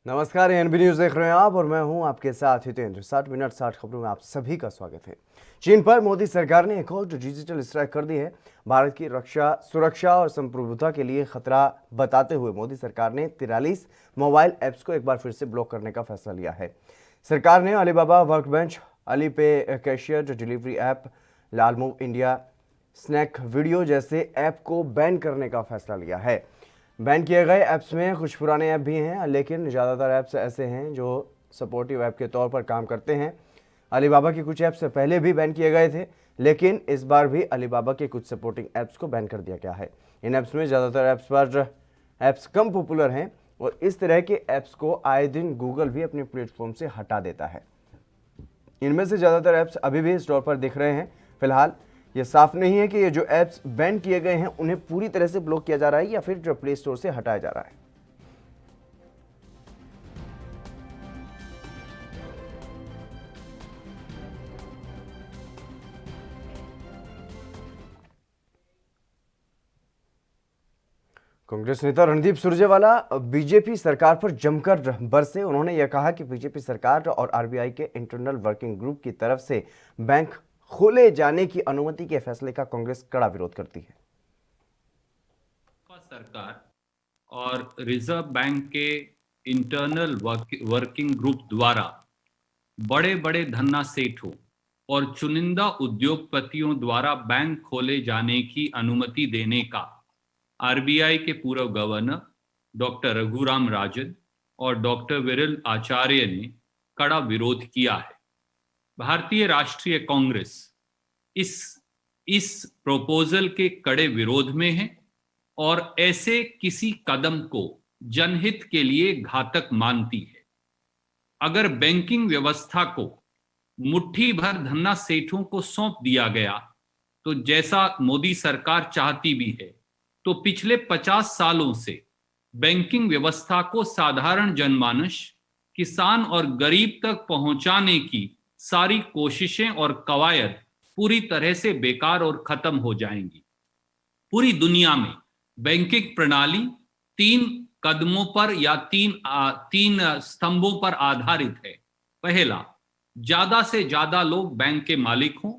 नमस्कार, NB news देख रहे हैं आप और मैं हूं आपके साथ हितेंद्र। 60 मिनट 60 खबरों में आप सभी का स्वागत है। चीन पर मोदी सरकार ने एक और डिजिटल स्ट्राइक कर दी है। भारत की रक्षा, सुरक्षा और संप्रभुता के लिए खतरा बताते हुए मोदी सरकार ने 43 मोबाइल ऐप्स को एक बार फिर से ब्लॉक करने का फैसला लिया है। सरकार ने Alibaba workbench, Alipay cashier delivery app, Lalamove India, snack video जैसे ऐप को बैन करने का फैसला लिया है। बैन किए गए ऐप्स में कुछ पुराने ऐप भी हैं, लेकिन ज़्यादातर ऐप्स ऐसे हैं जो सपोर्टिव ऐप के तौर पर काम करते हैं। अलीबाबा के कुछ ऐप्स पहले भी बैन किए गए थे, लेकिन इस बार भी अलीबाबा के कुछ सपोर्टिंग ऐप्स को बैन कर दिया गया है। इन ऐप्स में ज़्यादातर ऐप्स कम पॉपुलर हैं और इस तरह के ऐप्स को आए दिन गूगल भी अपने प्लेटफॉर्म से हटा देता है। इनमें से ज़्यादातर ऐप्स अभी भी स्टोर पर दिख रहे हैं। फिलहाल ये साफ नहीं है कि ये जो ऐप्स बैन किए गए हैं उन्हें पूरी तरह से ब्लॉक किया जा रहा है या फिर जो प्ले स्टोर से हटाया जा रहा है। कांग्रेस नेता रणदीप सुरजेवाला बीजेपी सरकार पर जमकर बरसे। उन्होंने यह कहा कि बीजेपी सरकार और आरबीआई के इंटरनल वर्किंग ग्रुप की तरफ से बैंक खोले जाने की अनुमति के फैसले का कांग्रेस कड़ा विरोध करती है। सरकार और रिजर्व बैंक के इंटरनल वर्किंग ग्रुप द्वारा बड़े बड़े धन्ना सेठों और चुनिंदा उद्योगपतियों द्वारा बैंक खोले जाने की अनुमति देने का आरबीआई के पूर्व गवर्नर डॉक्टर रघुराम राजन और डॉक्टर विरल आचार्य ने कड़ा विरोध किया है। भारतीय राष्ट्रीय कांग्रेस इस प्रपोजल के कड़े विरोध में है और ऐसे किसी कदम को जनहित के लिए घातक मानती है। अगर बैंकिंग व्यवस्था को मुट्ठी भर धन्ना सेठों को सौंप दिया गया तो जैसा मोदी सरकार चाहती भी है, तो पिछले 50 सालों से बैंकिंग व्यवस्था को साधारण जनमानस, किसान और गरीब तक पहुंचाने की सारी कोशिशें और कवायद पूरी तरह से बेकार और खत्म हो जाएंगी। पूरी दुनिया में बैंकिंग प्रणाली 3 कदमों पर या तीन स्तंभों पर आधारित है। पहला, ज्यादा से ज्यादा लोग बैंक के मालिक हों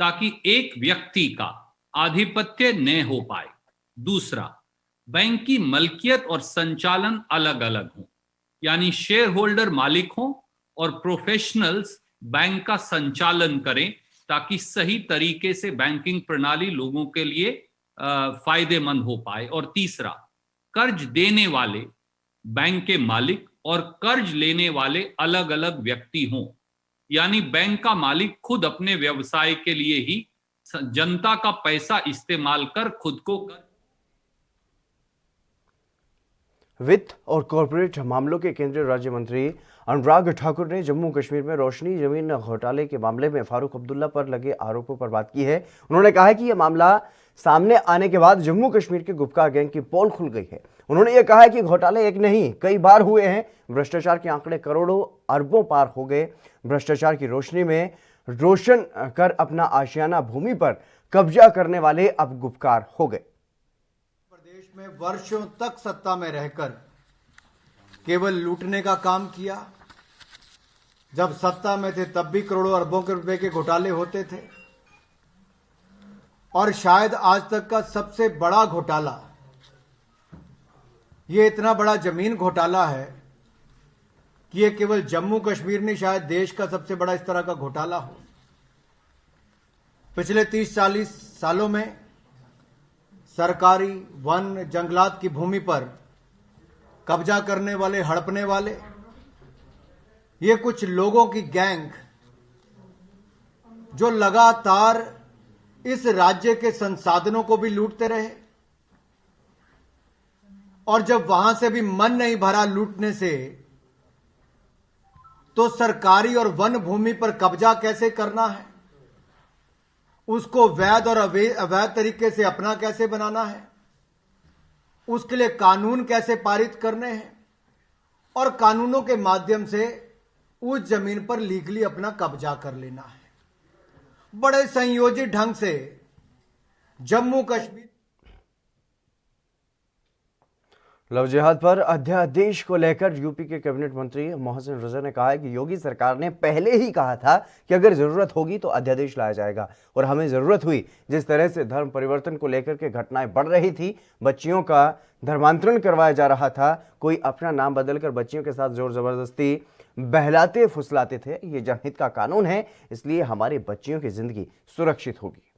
ताकि एक व्यक्ति का आधिपत्य न हो पाए। दूसरा, बैंक की मलकियत और संचालन अलग अलग हो, यानी शेयर होल्डर मालिक हों और प्रोफेशनल्स बैंक का संचालन करें ताकि सही तरीके से बैंकिंग प्रणाली लोगों के लिए फायदेमंद हो पाए। और तीसरा, कर्ज देने वाले बैंक के मालिक और कर्ज लेने वाले अलग अलग व्यक्ति हों, यानी बैंक का मालिक खुद अपने व्यवसाय के लिए ही जनता का पैसा इस्तेमाल कर खुद को वित्त और कॉरपोरेट मामलों के केंद्रीय राज्य मंत्री अनुराग ठाकुर ने जम्मू कश्मीर में रोशनी जमीन घोटाले के मामले में फारूक अब्दुल्ला पर लगे आरोपों पर बात की है। उन्होंने कहा है कि यह मामला सामने आने के बाद जम्मू कश्मीर के गुपकार गैंग की पोल खुल गई है। उन्होंने यह कहा है कि घोटाले एक नहीं कई बार हुए हैं। भ्रष्टाचार के आंकड़े करोड़ों अरबों पार हो गए। भ्रष्टाचार की रोशनी में रोशन कर अपना आशियाना भूमि पर कब्जा करने वाले अब गुपकार हो गए। प्रदेश में वर्षों तक सत्ता में रहकर केवल लूटने का काम किया। जब सत्ता में थे तब भी करोड़ों अरबों के रुपए के घोटाले होते थे और शायद आज तक का सबसे बड़ा घोटाला ये इतना बड़ा जमीन घोटाला है कि ये केवल जम्मू कश्मीर नहीं, शायद देश का सबसे बड़ा इस तरह का घोटाला हो। पिछले 30-40 सालों में सरकारी वन जंगलात की भूमि पर कब्जा करने वाले, हड़पने वाले ये कुछ लोगों की गैंग जो लगातार इस राज्य के संसाधनों को भी लूटते रहे और जब वहां से भी मन नहीं भरा लूटने से, तो सरकारी और वन भूमि पर कब्जा कैसे करना है, उसको वैध और अवैध तरीके से अपना कैसे बनाना है, उसके लिए कानून कैसे पारित करने हैं और कानूनों के माध्यम से उस जमीन पर लीगली अपना कब्जा कर लेना है। बड़े संयोजित ढंग से जम्मू कश्मीर लव जिहाद पर अध्यादेश को लेकर यूपी के कैबिनेट मंत्री मोहसिन रजा ने कहा है कि योगी सरकार ने पहले ही कहा था कि अगर जरूरत होगी तो अध्यादेश लाया जाएगा और हमें जरूरत हुई। जिस तरह से धर्म परिवर्तन को लेकर के घटनाएं बढ़ रही थी, बच्चियों का धर्मांतरण करवाया जा रहा था, कोई अपना नाम बदलकर बच्चियों के साथ जोर जबरदस्ती बहलाते फुसलाते थे। ये जनहित का कानून है, इसलिए हमारी बच्चियों की जिंदगी सुरक्षित होगी।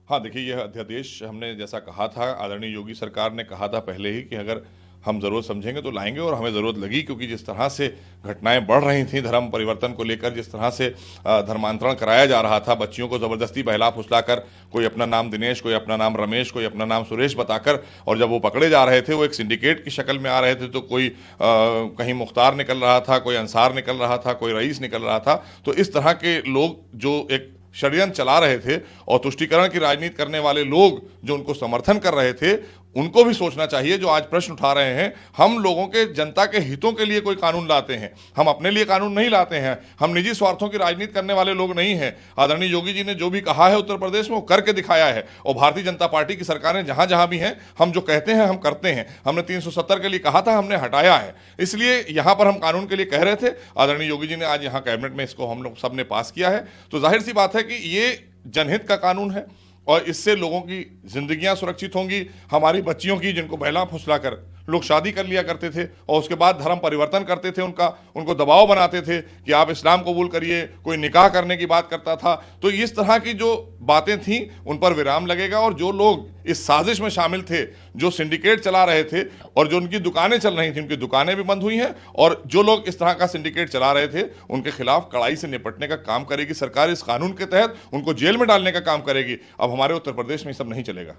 हाँ, देखिए, यह अध्यादेश हमने जैसा कहा था, आदरणीय योगी सरकार ने कहा था पहले ही कि अगर हम ज़रूरत समझेंगे तो लाएंगे, और हमें ज़रूरत लगी, क्योंकि जिस तरह से घटनाएं बढ़ रही थी धर्म परिवर्तन को लेकर, जिस तरह से धर्मांतरण कराया जा रहा था, बच्चियों को ज़बरदस्ती बहला फुसला कर, कोई अपना नाम दिनेश, कोई अपना नाम रमेश, कोई अपना नाम सुरेश बताकर, और जब वो पकड़े जा रहे थे वो एक सिंडिकेट की शक्ल में आ रहे थे, तो कोई कहीं मुख्तार निकल रहा था, कोई अंसार निकल रहा था, कोई रईस निकल रहा था। तो इस तरह के लोग जो एक षड्यंत्र चला रहे थे और तुष्टीकरण की राजनीति करने वाले लोग जो उनको समर्थन कर रहे थे, उनको भी सोचना चाहिए, जो आज प्रश्न उठा रहे हैं। हम लोगों के, जनता के हितों के लिए कोई कानून लाते हैं, हम अपने लिए कानून नहीं लाते हैं, हम निजी स्वार्थों की राजनीति करने वाले लोग नहीं हैं। आदरणीय योगी जी ने जो भी कहा है उत्तर प्रदेश में, वो करके दिखाया है, और भारतीय जनता पार्टी की सरकारें जहां जहां भी हैं, हम जो कहते हैं हम करते हैं। हमने 370 के लिए कहा था, हमने हटाया है, इसलिए यहां पर हम कानून के लिए कह रहे थे। आदरणीय योगी जी ने आज यहाँ कैबिनेट में इसको हम लोग सबने पास किया है, तो जाहिर सी बात है कि ये जनहित का कानून है, और इससे लोगों की जिंदगियां सुरक्षित होंगी। हमारी बच्चियों की, जिनको बहला फुसला कर लोग शादी कर लिया करते थे और उसके बाद धर्म परिवर्तन करते थे, उनको दबाव बनाते थे कि आप इस्लाम कबूल करिए, कोई निकाह करने की बात करता था। तो इस तरह की जो बातें थीं उन पर विराम लगेगा, और जो लोग इस साजिश में शामिल थे, जो सिंडिकेट चला रहे थे और जो उनकी दुकानें चल रही थी, उनकी दुकानें भी बंद हुई हैं, और जो लोग इस तरह का सिंडिकेट चला रहे थे उनके खिलाफ कड़ाई से निपटने का काम करेगी सरकार। इस कानून के तहत उनको जेल में डालने का काम करेगी। अब हमारे उत्तर प्रदेश में ये सब नहीं चलेगा।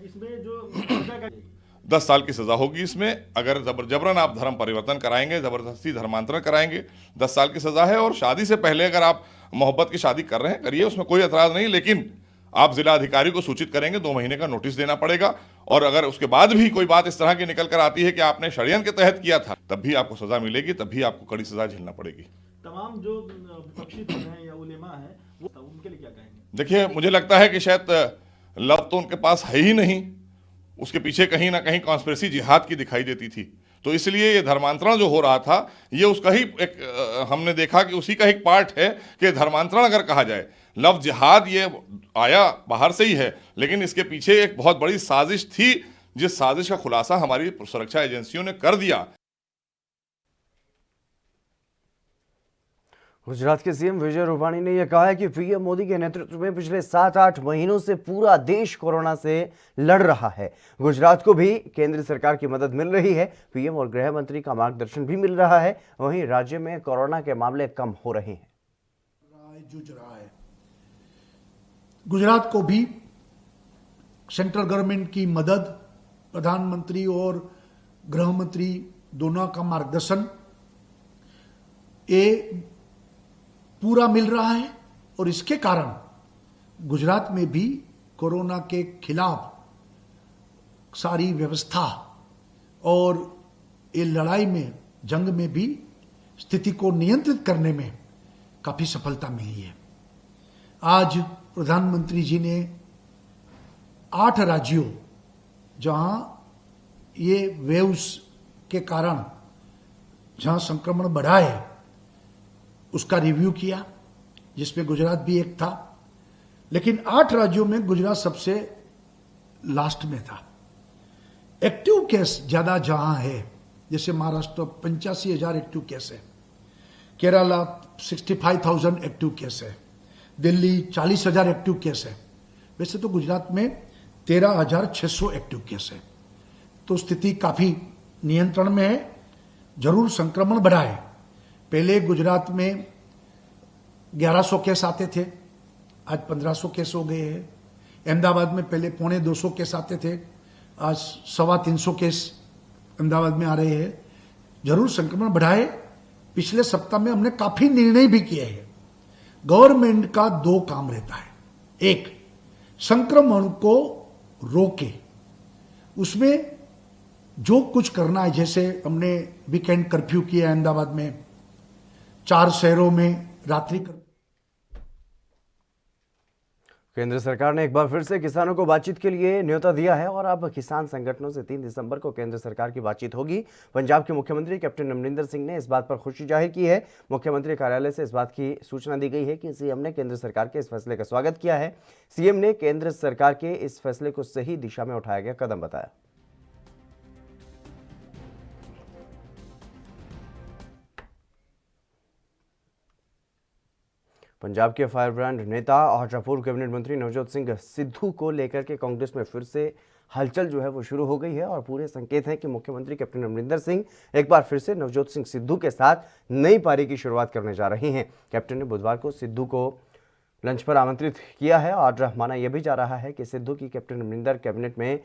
इसमें जो 10 साल की सजा होगी इसमें, अगर जबरन आप धर्म परिवर्तन कराएंगे, जबरदस्ती धर्मांतरण कराएंगे, 10 साल की सजा है। और शादी से पहले अगर आप मोहब्बत की शादी कर रहे हैं, करिए, उसमें कोई एतराज नहीं, लेकिन आप जिला अधिकारी को सूचित करेंगे, 2 महीने का नोटिस देना पड़ेगा। और अगर उसके बाद भी कोई बात इस तरह की निकल कर आती है कि आपने षड्यंत्र के तहत किया था, तब भी आपको सजा मिलेगी, तब भी आपको कड़ी सजा झेलना पड़ेगी। तमाम जो विपक्षी दल हैं या उलेमा हैं, वो उनके लिए क्या कहेंगे? देखिए, मुझे लगता है कि शायद लव तो उनके पास है ही नहीं, उसके पीछे कहीं ना कहीं कॉन्स्पिरेसी जिहाद की दिखाई देती थी। तो इसलिए ये धर्मांतरण जो हो रहा था, ये उसका ही एक, हमने देखा कि उसी का एक पार्ट है कि धर्मांतरण अगर कहा जाए, लव जिहाद ये आया बाहर से ही है, लेकिन इसके पीछे एक बहुत बड़ी साजिश थी, जिस साजिश का खुलासा हमारी सुरक्षा एजेंसियों ने कर दिया। गुजरात के सीएम विजय रूपाणी ने यह कहा है कि पीएम मोदी के नेतृत्व में पिछले 7-8 महीनों से पूरा देश कोरोना से लड़ रहा है। गुजरात को भी केंद्र सरकार की मदद मिल रही है, पीएम और गृह मंत्री का मार्गदर्शन भी मिल रहा है। वहीं राज्य में कोरोना के मामले कम हो रहे हैं। जूझ रहा है, गुजरात को भी सेंट्रल गवर्नमेंट की मदद, प्रधानमंत्री और गृह मंत्री दोनों का मार्गदर्शन ये पूरा मिल रहा है, और इसके कारण गुजरात में भी कोरोना के खिलाफ सारी व्यवस्था और ये लड़ाई में, जंग में भी स्थिति को नियंत्रित करने में काफी सफलता मिली है। आज प्रधानमंत्री जी ने 8 राज्यों जहां ये वेव्स के कारण जहां संक्रमण बढ़ा है उसका रिव्यू किया, जिसमें गुजरात भी एक था, लेकिन 8 राज्यों में गुजरात सबसे लास्ट में था। एक्टिव केस ज्यादा जहां है, जैसे महाराष्ट्र 85,000 एक्टिव केस है, केरला 65,000 एक्टिव केस है, दिल्ली 40,000 एक्टिव केस है, वैसे तो गुजरात में 13,600 एक्टिव केस है। तो स्थिति काफी नियंत्रण में है। जरूर संक्रमण बढ़ा है, पहले गुजरात में 1100 केस आते थे, आज 1500 केस हो गए हैं। अहमदाबाद में पहले 250 केस आते थे, आज 325 केस अहमदाबाद में आ रहे हैं। जरूर संक्रमण बढ़ा है। पिछले सप्ताह में हमने काफी निर्णय भी किए हैं। गवर्नमेंट का 2 काम रहता है, एक संक्रमण को रोके, उसमें जो कुछ करना है, जैसे हमने वीकेंड कर्फ्यू किया अहमदाबाद में, 4 शहरों में रात्रि कर्फ्यू। केंद्र सरकार ने एक बार फिर से किसानों को बातचीत के लिए न्योता दिया है और अब किसान संगठनों से 3 दिसंबर को केंद्र सरकार की बातचीत होगी। पंजाब के मुख्यमंत्री कैप्टन अमरिंदर सिंह ने इस बात पर खुशी जाहिर की है। मुख्यमंत्री कार्यालय से इस बात की सूचना दी गई है कि सीएम ने केंद्र सरकार के इस फैसले का स्वागत किया है। सीएम ने केंद्र सरकार के इस फैसले को सही दिशा में उठाया गया कदम बताया। पंजाब के फायर ब्रांड नेता और पूर्व कैबिनेट मंत्री नवजोत सिंह सिद्धू को लेकर के कांग्रेस में फिर से हलचल जो है वो शुरू हो गई है और पूरे संकेत हैं कि मुख्यमंत्री कैप्टन अमरिंदर सिंह एक बार फिर से नवजोत सिंह सिद्धू के साथ नई पारी की शुरुआत करने जा रही हैं। कैप्टन ने बुधवार को सिद्धू को लंच पर आमंत्रित किया है और माना यह भी जा रहा है कि सिद्धू की कैप्टन अमरिंदर कैबिनेट में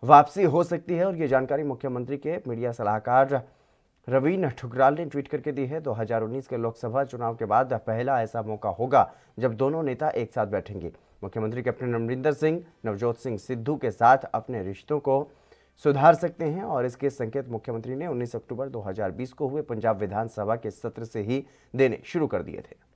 वापसी हो सकती है और ये जानकारी मुख्यमंत्री के मीडिया सलाहकार रवीन ठुकराल ने ट्वीट करके दी है। 2019 के लोकसभा चुनाव के बाद पहला ऐसा मौका होगा जब दोनों नेता एक साथ बैठेंगे। मुख्यमंत्री कैप्टन अमरिंदर सिंह नवजोत सिंह सिद्धू के साथ अपने रिश्तों को सुधार सकते हैं और इसके संकेत मुख्यमंत्री ने 19 अक्टूबर 2020 को हुए पंजाब विधानसभा के सत्र से ही देने शुरू कर दिए थे।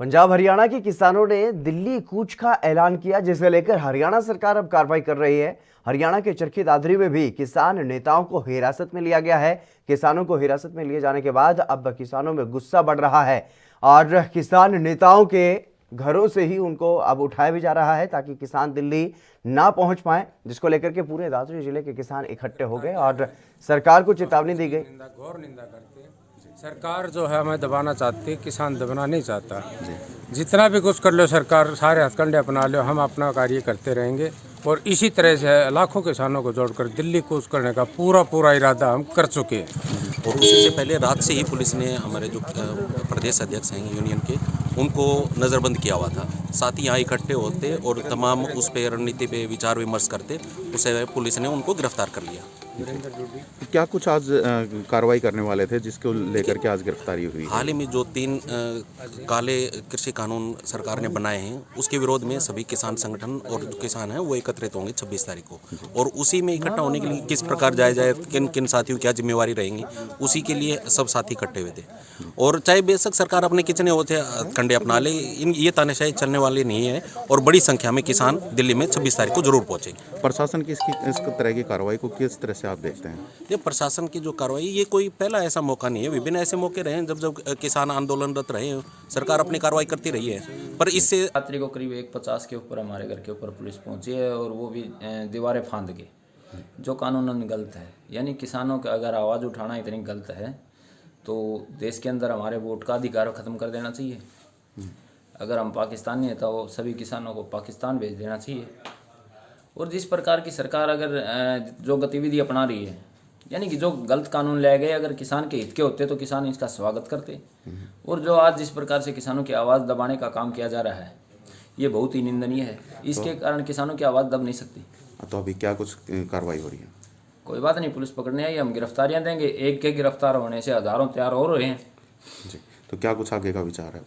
पंजाब हरियाणा के किसानों ने दिल्ली कूच का ऐलान किया, जिसे लेकर हरियाणा सरकार अब कार्रवाई कर रही है। हरियाणा के चरखी दादरी में भी किसान नेताओं को हिरासत में लिया गया है। किसानों को हिरासत में लिए जाने के बाद अब किसानों में गुस्सा बढ़ रहा है और किसान नेताओं के घरों से ही उनको अब उठाया भी जा रहा है ताकि किसान दिल्ली ना पहुंच पाए, जिसको लेकर के पूरे दादरी जिले के किसान इकट्ठे हो गए और सरकार को चेतावनी दी गई। घोर निंदा करते हैं। सरकार जो है हमें दबाना चाहती है, किसान दबाना नहीं चाहता। जितना भी कुछ कर लो सरकार, सारे हथकंडे अपना लो, हम अपना कार्य करते रहेंगे और इसी तरह से लाखों किसानों को जोड़कर दिल्ली कूच करने का पूरा इरादा हम कर चुके हैं। और उसी से पहले रात से ही पुलिस ने हमारे जो प्रदेश अध्यक्ष हैं यूनियन के, उनको नज़रबंद किया हुआ था। साथ ही यहाँ इकट्ठे होते और तमाम उस पर रणनीति पे विचार विमर्श करते, उसे पुलिस ने उनको गिरफ्तार कर लिया। क्या कुछ आज कार्रवाई करने वाले थे जिसको लेकर के आज गिरफ्तारी हुई? हाल ही में जो 3 काले कृषि कानून सरकार ने बनाए हैं, उसके विरोध में सभी किसान संगठन और जो किसान हैं वो एकत्रित होंगे 26 तारीख को, और उसी में इकट्ठा होने के लिए किस प्रकार जाया जाए, किन किन साथियों की क्या जिम्मेवारी रहेंगी, उसी के लिए सब साथी इकट्ठे हुए थे। और चाहे बेशक सरकार अपने कितने होते कंडे अपना ले, ये तानाशाही चलने वाली नहीं है और बड़ी संख्या में किसान दिल्ली में 26 तारीख को जरूर पहुंचेंगे। प्रशासन की इस तरह की कार्रवाई को किस तरह से आप देखते हैं? ये प्रशासन की जो कार्रवाई, ये कोई पहला ऐसा मौका नहीं है। विभिन्न ऐसे मौके रहे हैं जब किसान आंदोलनरत रहे हैं, सरकार अपनी कार्रवाई करती रही है, पर इससे रात्रि को करीब 1:50 के ऊपर हमारे घर के ऊपर पुलिस पहुंची है और वो भी दीवारें फांद के, जो कानूनन गलत है। यानी किसानों का अगर आवाज़ उठाना इतनी गलत है तो देश के अंदर हमारे वोट का अधिकार ख़त्म कर देना चाहिए। अगर हम पाकिस्तानी हैं तो सभी किसानों को पाकिस्तान भेज देना चाहिए। और जिस प्रकार की सरकार अगर जो गतिविधि अपना रही है, यानी कि जो गलत कानून लाए गए, अगर किसान के हित के होते तो किसान इसका स्वागत करते, और जो आज जिस प्रकार से किसानों की आवाज़ दबाने का काम किया जा रहा है, ये बहुत ही निंदनीय है। इसके कारण किसानों की आवाज़ दब नहीं सकती। तो अभी क्या कुछ कार्रवाई हो रही है? कोई बात नहीं, पुलिस पकड़ने आई, हम गिरफ्तारियां देंगे। एक के गिरफ्तार होने से हज़ारों तैयार हो रहे हैं जी। तो क्या कुछ आगे का विचार है?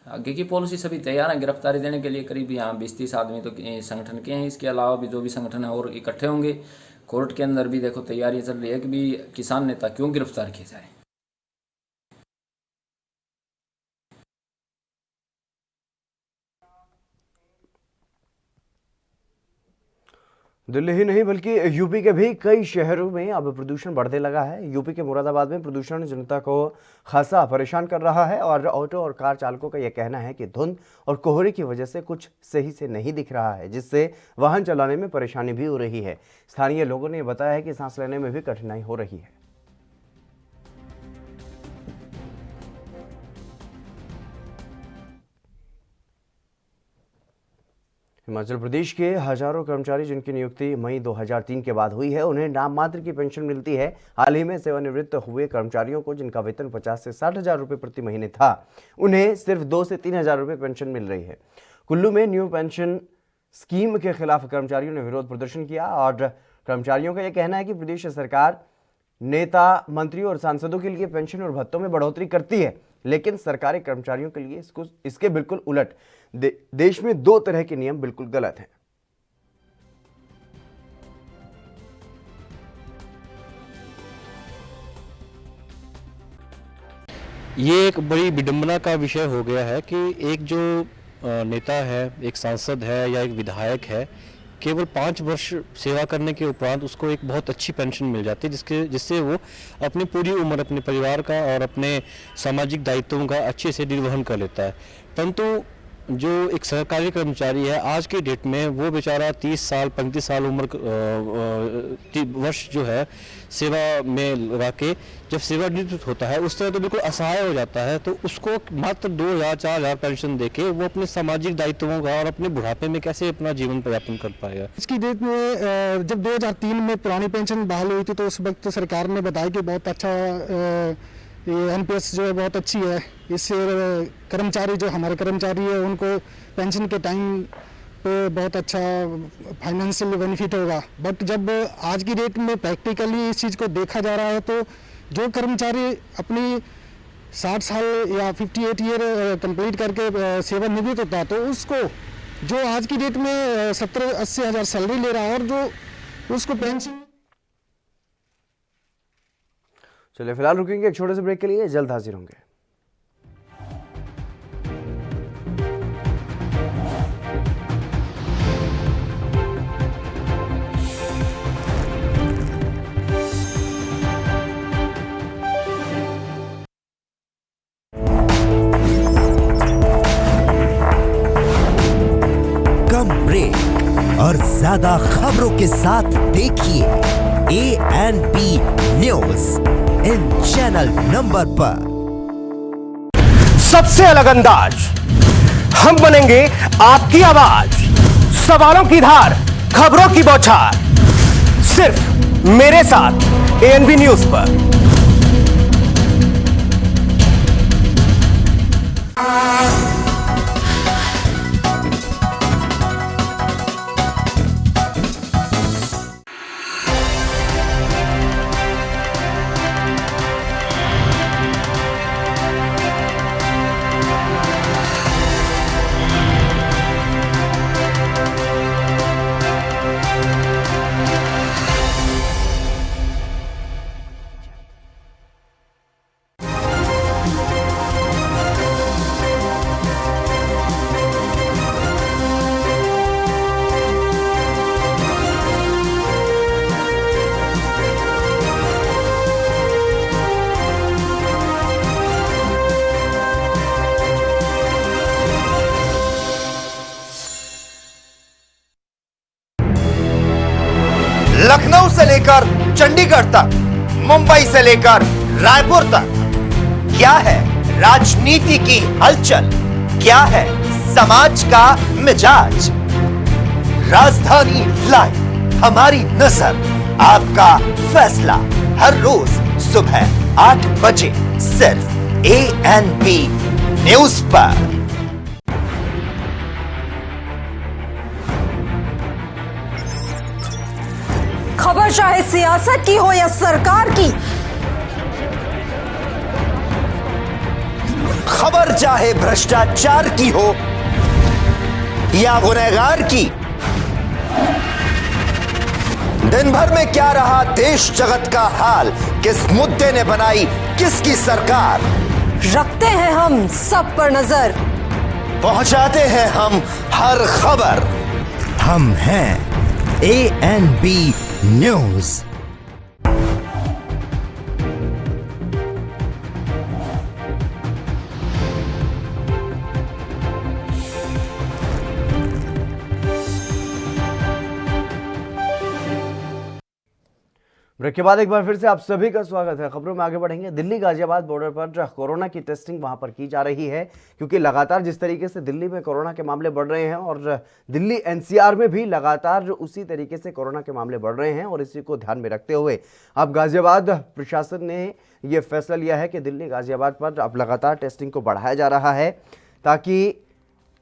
आगे की पॉलिसी सभी तैयार है गिरफ्तारी देने के लिए। करीब यहाँ 20-30 आदमी तो संगठन के हैं, इसके अलावा भी जो भी संगठन है और इकट्ठे होंगे। कोर्ट के अंदर भी देखो तैयारी चल रही है कि भी किसान नेता क्यों गिरफ्तार किए जाए। दिल्ली ही नहीं बल्कि यूपी के भी कई शहरों में अब प्रदूषण बढ़ने लगा है। यूपी के मुरादाबाद में प्रदूषण जनता को खासा परेशान कर रहा है और ऑटो और कार चालकों का यह कहना है कि धुंध और कोहरे की वजह से कुछ सही से नहीं दिख रहा है, जिससे वाहन चलाने में परेशानी भी हो रही है। स्थानीय लोगों ने बताया है कि सांस लेने में भी कठिनाई हो रही है। हिमाचल प्रदेश के हजारों कर्मचारी जिनकी नियुक्ति मई 2003 के बाद हुई है, उन्हें नाम मात्र की पेंशन मिलती है। हाल ही में सेवानिवृत्त हुए कर्मचारियों को जिनका वेतन 50 से 60 हज़ार रुपये प्रति महीने था, उन्हें सिर्फ 2 से 3 हज़ार रुपये पेंशन मिल रही है। कुल्लू में न्यू पेंशन स्कीम के खिलाफ कर्मचारियों ने विरोध प्रदर्शन किया और कर्मचारियों का यह कहना है कि प्रदेश सरकार नेता, मंत्रियों और सांसदों के लिए पेंशन और भत्तों में बढ़ोतरी करती है, लेकिन सरकारी कर्मचारियों के लिए इसके बिल्कुल उलट। देश में 2 तरह के नियम बिल्कुल गलत हैं। ये एक बड़ी विडंबना का विषय हो गया है कि एक जो नेता है, एक सांसद है या एक विधायक है, केवल 5 वर्ष सेवा करने के उपरांत उसको एक बहुत अच्छी पेंशन मिल जाती है जिससे वो अपनी पूरी उम्र अपने परिवार का और अपने सामाजिक दायित्वों का अच्छे से निर्वहन कर लेता है। परंतु जो एक सरकारी कर्मचारी है आज की डेट में वो बेचारा 30 साल 35 साल उम्र वर्ष जो है सेवा में लगा के जब सेवानिवृत्त होता है उस तरह तो बिल्कुल असहाय हो जाता है, तो उसको मात्र 2,000-4,000 पेंशन देके वो अपने सामाजिक दायित्वों का और अपने बुढ़ापे में कैसे अपना जीवन यापन कर पाएगा। इसकी डेट में जब 2003 में पुरानी पेंशन बहाल हुई थी तो उस वक्त सरकार ने बताया कि बहुत अच्छा ये NPS जो है बहुत अच्छी है, इससे कर्मचारी जो हमारे कर्मचारी है उनको पेंशन के टाइम पे बहुत अच्छा फाइनेंशियल बेनिफिट होगा। बट जब आज की डेट में प्रैक्टिकली इस चीज़ को देखा जा रहा है तो जो कर्मचारी अपनी 60 साल या 58 ईयर कंप्लीट करके सेवानिवृत्त होता है तो उसको जो आज की डेट में 70-80 हज़ार सैलरी ले रहा है और जो उसको पेंशन। चलिए फिलहाल रुकेंगे एक छोटे से ब्रेक के लिए, जल्द हाजिर होंगे। कम ब्रेक और ज्यादा खबरों के साथ देखिए ANP news in channel number पर। सबसे अलग अंदाज, हम बनेंगे आपकी आवाज, सवालों की धार, खबरों की बौछार, सिर्फ मेरे साथ ANP न्यूज पर। लखनऊ से लेकर चंडीगढ़ तक, मुंबई से लेकर रायपुर तक, क्या है राजनीति की हलचल, क्या है समाज का मिजाज। राजधानी लाइव, हमारी नजर, आपका फैसला, हर रोज सुबह 8 बजे सिर्फ ANP न्यूज पर। खबर चाहे सियासत की हो या सरकार की, खबर चाहे भ्रष्टाचार की हो या गुनहगार की, दिन भर में क्या रहा देश जगत का हाल, किस मुद्दे ने बनाई किसकी सरकार, रखते हैं हम सब पर नजर, पहुंचाते हैं हम हर खबर। हम हैं ANP न्यूज। ब्रेक के बाद एक बार फिर से आप सभी का स्वागत है। खबरों में आगे बढ़ेंगे। दिल्ली गाजियाबाद बॉर्डर पर कोरोना की टेस्टिंग वहां पर की जा रही है, क्योंकि लगातार जिस तरीके से दिल्ली में कोरोना के मामले बढ़ रहे हैं और दिल्ली NCR में भी लगातार उसी तरीके से कोरोना के मामले बढ़ रहे हैं, और इसी को ध्यान में रखते हुए अब गाजियाबाद प्रशासन ने यह फैसला लिया है कि दिल्ली गाजियाबाद पर अब लगातार टेस्टिंग को बढ़ाया जा रहा है, ताकि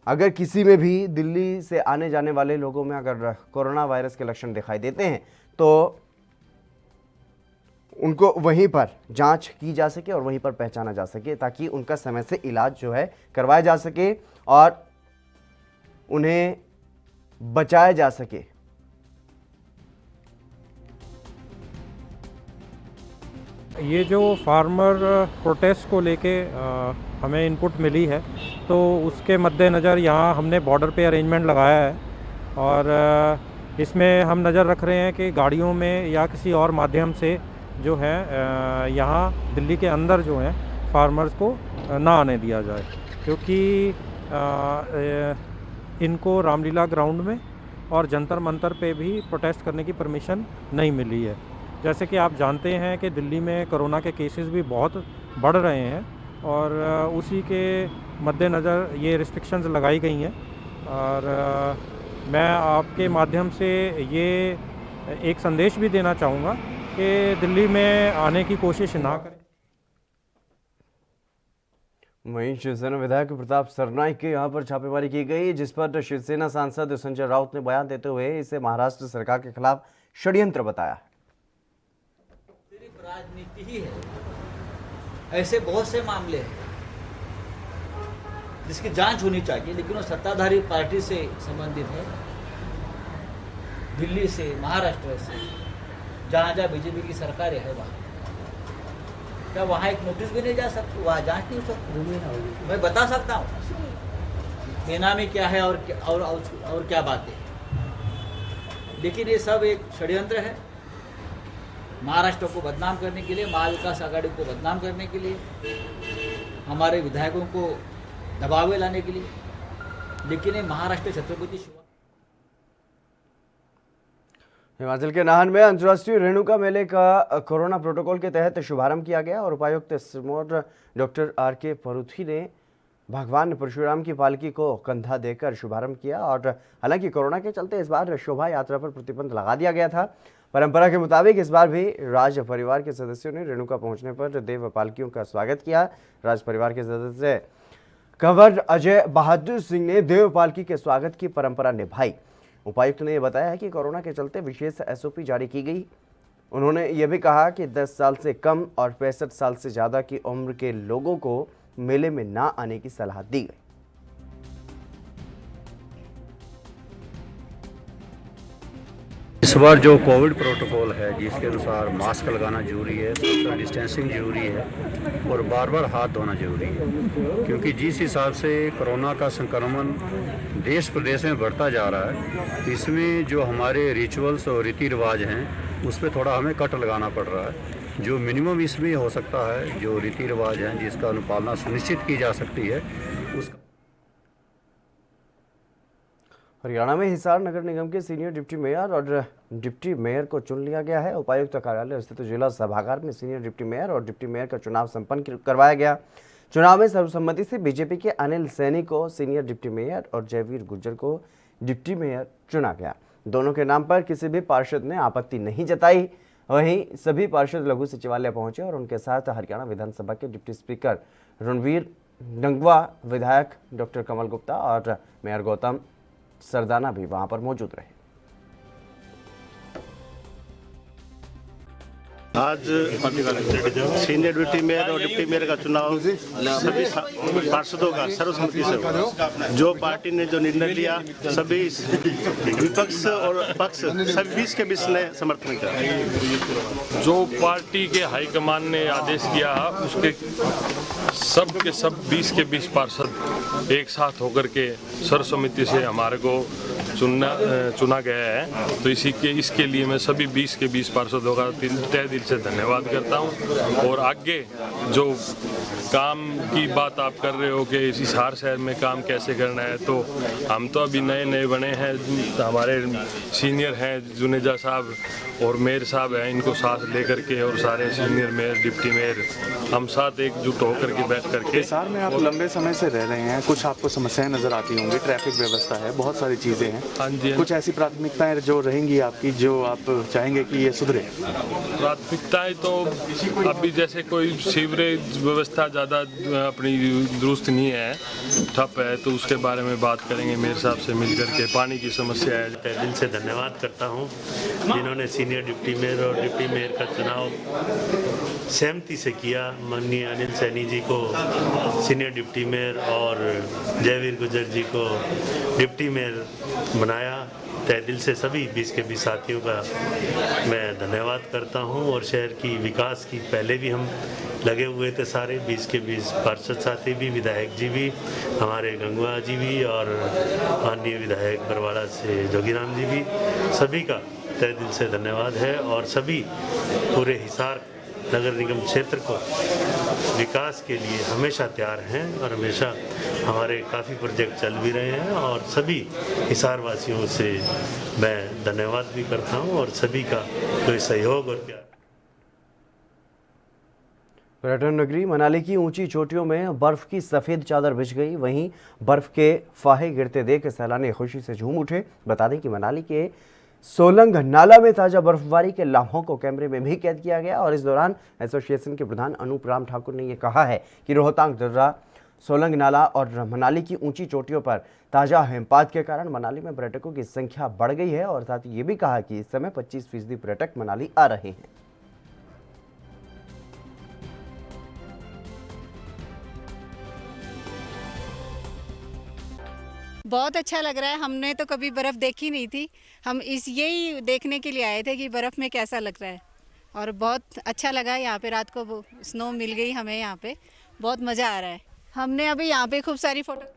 अगर किसी में भी दिल्ली से आने जाने वाले लोगों में अगर कोरोना वायरस के लक्षण दिखाई देते हैं तो उनको वहीं पर जांच की जा सके और वहीं पर पहचाना जा सके, ताकि उनका समय से इलाज जो है करवाया जा सके और उन्हें बचाया जा सके। ये जो फार्मर प्रोटेस्ट को लेके हमें इनपुट मिली है, तो उसके मद्देनज़र यहाँ हमने बॉर्डर पे अरेंजमेंट लगाया है और इसमें हम नज़र रख रहे हैं कि गाड़ियों में या किसी और माध्यम से जो है यहाँ दिल्ली के अंदर जो है फार्मर्स को ना आने दिया जाए, क्योंकि इनको रामलीला ग्राउंड में और जंतर मंतर पे भी प्रोटेस्ट करने की परमिशन नहीं मिली है। जैसे कि आप जानते हैं कि दिल्ली में कोरोना के केसेस भी बहुत बढ़ रहे हैं और उसी के मद्देनज़र ये रिस्ट्रिक्शंस लगाई गई हैं और मैं आपके माध्यम से ये एक संदेश भी देना चाहूँगा कि दिल्ली में आने की कोशिश ना करें। वहीं शिवसेना विधायक प्रताप सरनाईक के यहाँ पर छापेमारी की गई, जिस पर शिवसेना सांसद संजय राउत ने बयान देते हुए इसे महाराष्ट्र सरकार के खिलाफ षड्यंत्र बताया। सिर्फ राजनीति ही है, ऐसे बहुत से मामले हैं जिसकी जांच होनी चाहिए, लेकिन वो सत्ताधारी पार्टी से संबंधित है, दिल्ली से, महाराष्ट्र से, जहाँ जहाँ बीजेपी की सरकार है वहाँ क्या वहाँ एक नोटिस भी नहीं जा सकती, वहाँ जांच नहीं हो सकती। मैं बता सकता हूँ बेनामी क्या है और क्या बातें, लेकिन ये सब एक षड्यंत्र है महाराष्ट्र को बदनाम करने के लिए, महाविकास आघाड़ी को बदनाम करने के लिए, हमारे विधायकों को दबाव में लाने के लिए। लेकिन ये महाराष्ट्र छत्रपति शिवाजी। हिमाचल के नाहन में अंतर्राष्ट्रीय रेणुका मेले का कोरोना प्रोटोकॉल के तहत शुभारंभ किया गया और उपायुक्त सिरमौर डॉक्टर आर.के. परूथी ने भगवान परशुराम की पालकी को कंधा देकर शुभारंभ किया। और हालांकि कोरोना के चलते इस बार शोभा यात्रा पर प्रतिबंध लगा दिया गया था। परंपरा के मुताबिक इस बार भी राज परिवार के सदस्यों ने रेणुका पहुंचने पर देव पालकियों का स्वागत किया। राज परिवार के सदस्य कंवर अजय बहादुर सिंह ने देव पालकी के स्वागत की परंपरा निभाई। उपायुक्त ने बताया है कि कोरोना के चलते विशेष एसओपी जारी की गई। उन्होंने ये भी कहा कि 10 साल से कम और 65 साल से ज़्यादा की उम्र के लोगों को मेले में ना आने की सलाह दी गई। इस बार जो कोविड प्रोटोकॉल है जिसके अनुसार मास्क लगाना जरूरी है, सोशल डिस्टेंसिंग जरूरी है और बार बार हाथ धोना जरूरी है, क्योंकि जिस हिसाब से कोरोना का संक्रमण देश प्रदेश में बढ़ता जा रहा है, इसमें जो हमारे रिचुअल्स और रीति रिवाज हैं उस पर थोड़ा हमें कट लगाना पड़ रहा है। जो मिनिमम इसमें हो सकता है, जो रीति रिवाज हैं जिसका अनुपालना सुनिश्चित की जा सकती है उसका। हरियाणा में हिसार नगर निगम के सीनियर डिप्टी मेयर और डिप्टी मेयर को चुन लिया गया है। उपायुक्त कार्यालय स्थित जिला सभागार में सीनियर डिप्टी मेयर और डिप्टी मेयर का चुनाव संपन्न करवाया गया। चुनाव में सर्वसम्मति से बीजेपी के अनिल सैनी को सीनियर डिप्टी मेयर और जयवीर गुर्जर को डिप्टी मेयर चुना गया। दोनों के नाम पर किसी भी पार्षद ने आपत्ति नहीं जताई। वहीं सभी पार्षद लघु सचिवालय पहुंचे और उनके साथ हरियाणा विधानसभा के डिप्टी स्पीकर रणवीर डंगवा, विधायक डॉक्टर कमल गुप्ता और मेयर गौतम सरदाना भी वहां पर मौजूद रहे। आज सीनियर डिप्टी मेयर और डिप्टी मेयर का चुनाव सभी पार्षदों का सर्वसम्मति से हुआ। जो पार्टी ने जो निर्णय लिया, सभी विपक्ष और पक्ष सभी 20 के 20 ने समर्थन किया। जो पार्टी के हाईकमान ने आदेश किया उसके सब के सब 20 के 20 पार्षद एक साथ होकर के सर्वसम्मति से हमारे को चुना गया है। तो इसके लिए मैं सभी 20 के 20 पार्षदों का तहे दिल से धन्यवाद करता हूं। और आगे जो काम की बात आप कर रहे हो कि हिसार शहर में काम कैसे करना है, तो हम तो अभी नए नए बने हैं। हमारे सीनियर हैं जुनेजा साहब और मेयर साहब हैं, इनको साथ लेकर के और सारे सीनियर मेयर डिप्टी मेयर हम साथ एकजुट होकर के बैठ करके। हिसार में आप लंबे समय से रह रहे हैं, कुछ आपको समस्याएं नजर आती होंगी, ट्रैफिक व्यवस्था है, बहुत सारी चीजें हैं। हाँ जी, कुछ ऐसी प्राथमिकताएं जो रहेंगी आपकी जो आप चाहेंगे कि ये सुधरे? प्राथमिकताएं तो अभी जैसे कोई सीवरेज व्यवस्था ज़्यादा अपनी दुरुस्त नहीं है, ठप है, तो उसके बारे में बात करेंगे मेयर साहब से मिल करके। पानी की समस्या है। दिल से धन्यवाद करता हूं जिन्होंने सीनियर डिप्टी मेयर और डिप्टी मेयर का चुनाव सहमति से किया। माननीय अनिल सैनी जी को सीनियर डिप्टी मेयर और जयवीर गुर्जर जी को डिप्टी मेयर बनाया। तहे दिल से सभी 20 के 20 साथियों का मैं धन्यवाद करता हूं। और शहर की विकास की पहले भी हम लगे हुए थे सारे 20 के 20 पार्षद साथी भी, विधायक जी भी, हमारे गंगवा जी भी और माननीय विधायक बरवाड़ा से जोगीराम जी भी, सभी का तहे दिल से धन्यवाद है। और सभी पूरे हिसार नगर निगम क्षेत्र को विकास के लिए हमेशा तैयार हैं और हमेशा हमारे काफ़ी प्रोजेक्ट चल भी रहे हैं और सभी हिसार वासियों से मैं धन्यवाद भी करता हूं और सभी का कोई सहयोग और प्यार। पर्यटन नगरी मनाली की ऊंची चोटियों में बर्फ की सफेद चादर बिछ गई। वहीं बर्फ के फाहे गिरते देख सैलानी खुशी से झूम उठे। बता दें कि मनाली के सोलंग नाला में ताजा बर्फबारी के लम्हों को कैमरे में भी कैद किया गया और इस दौरान एसोसिएशन के प्रधान अनूप राम ठाकुर ने यह कहा है कि रोहतांग दर्रा, सोलंग नाला और मनाली की ऊंची चोटियों पर ताजा हिमपात के कारण मनाली में पर्यटकों की संख्या बढ़ गई है और साथ ही ये भी कहा कि इस समय 25% पर्यटक मनाली आ रहे हैं। बहुत अच्छा लग रहा है। हमने तो कभी बर्फ़ देखी नहीं थी। हम यही देखने के लिए आए थे कि बर्फ़ में कैसा लग रहा है और बहुत अच्छा लगा। यहाँ पे रात को स्नो मिल गई हमें, यहाँ पे बहुत मज़ा आ रहा है। हमने अभी यहाँ पे खूब सारी फोटो।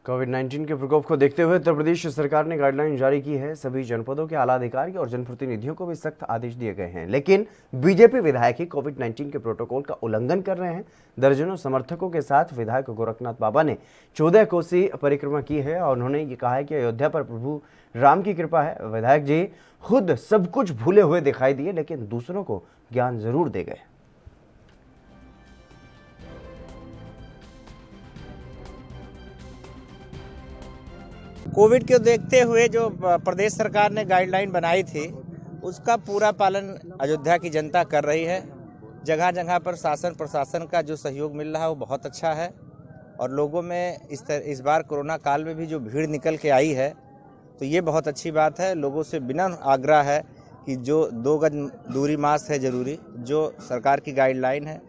कोविड-19 के प्रकोप को देखते हुए उत्तर प्रदेश सरकार ने गाइडलाइन जारी की है। सभी जनपदों के आला अधिकारी और जनप्रतिनिधियों को भी सख्त आदेश दिए गए हैं, लेकिन बीजेपी विधायक ही कोविड-19 के प्रोटोकॉल का उल्लंघन कर रहे हैं। दर्जनों समर्थकों के साथ विधायक गोरखनाथ बाबा ने 14 कोसी परिक्रमा की है और उन्होंने ये कहा है कि अयोध्या पर प्रभु राम की कृपा है। विधायक जी खुद सब कुछ भूले हुए दिखाई दिए, लेकिन दूसरों को ज्ञान जरूर दे गए। कोविड को देखते हुए जो प्रदेश सरकार ने गाइडलाइन बनाई थी उसका पूरा पालन अयोध्या की जनता कर रही है। जगह जगह पर शासन प्रशासन का जो सहयोग मिल रहा है वो बहुत अच्छा है और लोगों में इस बार कोरोना काल में भी जो भीड़ निकल के आई है तो ये बहुत अच्छी बात है। लोगों से बिना आग्रह है कि जो 2 गज दूरी मास्क है जरूरी, जो सरकार की गाइडलाइन है।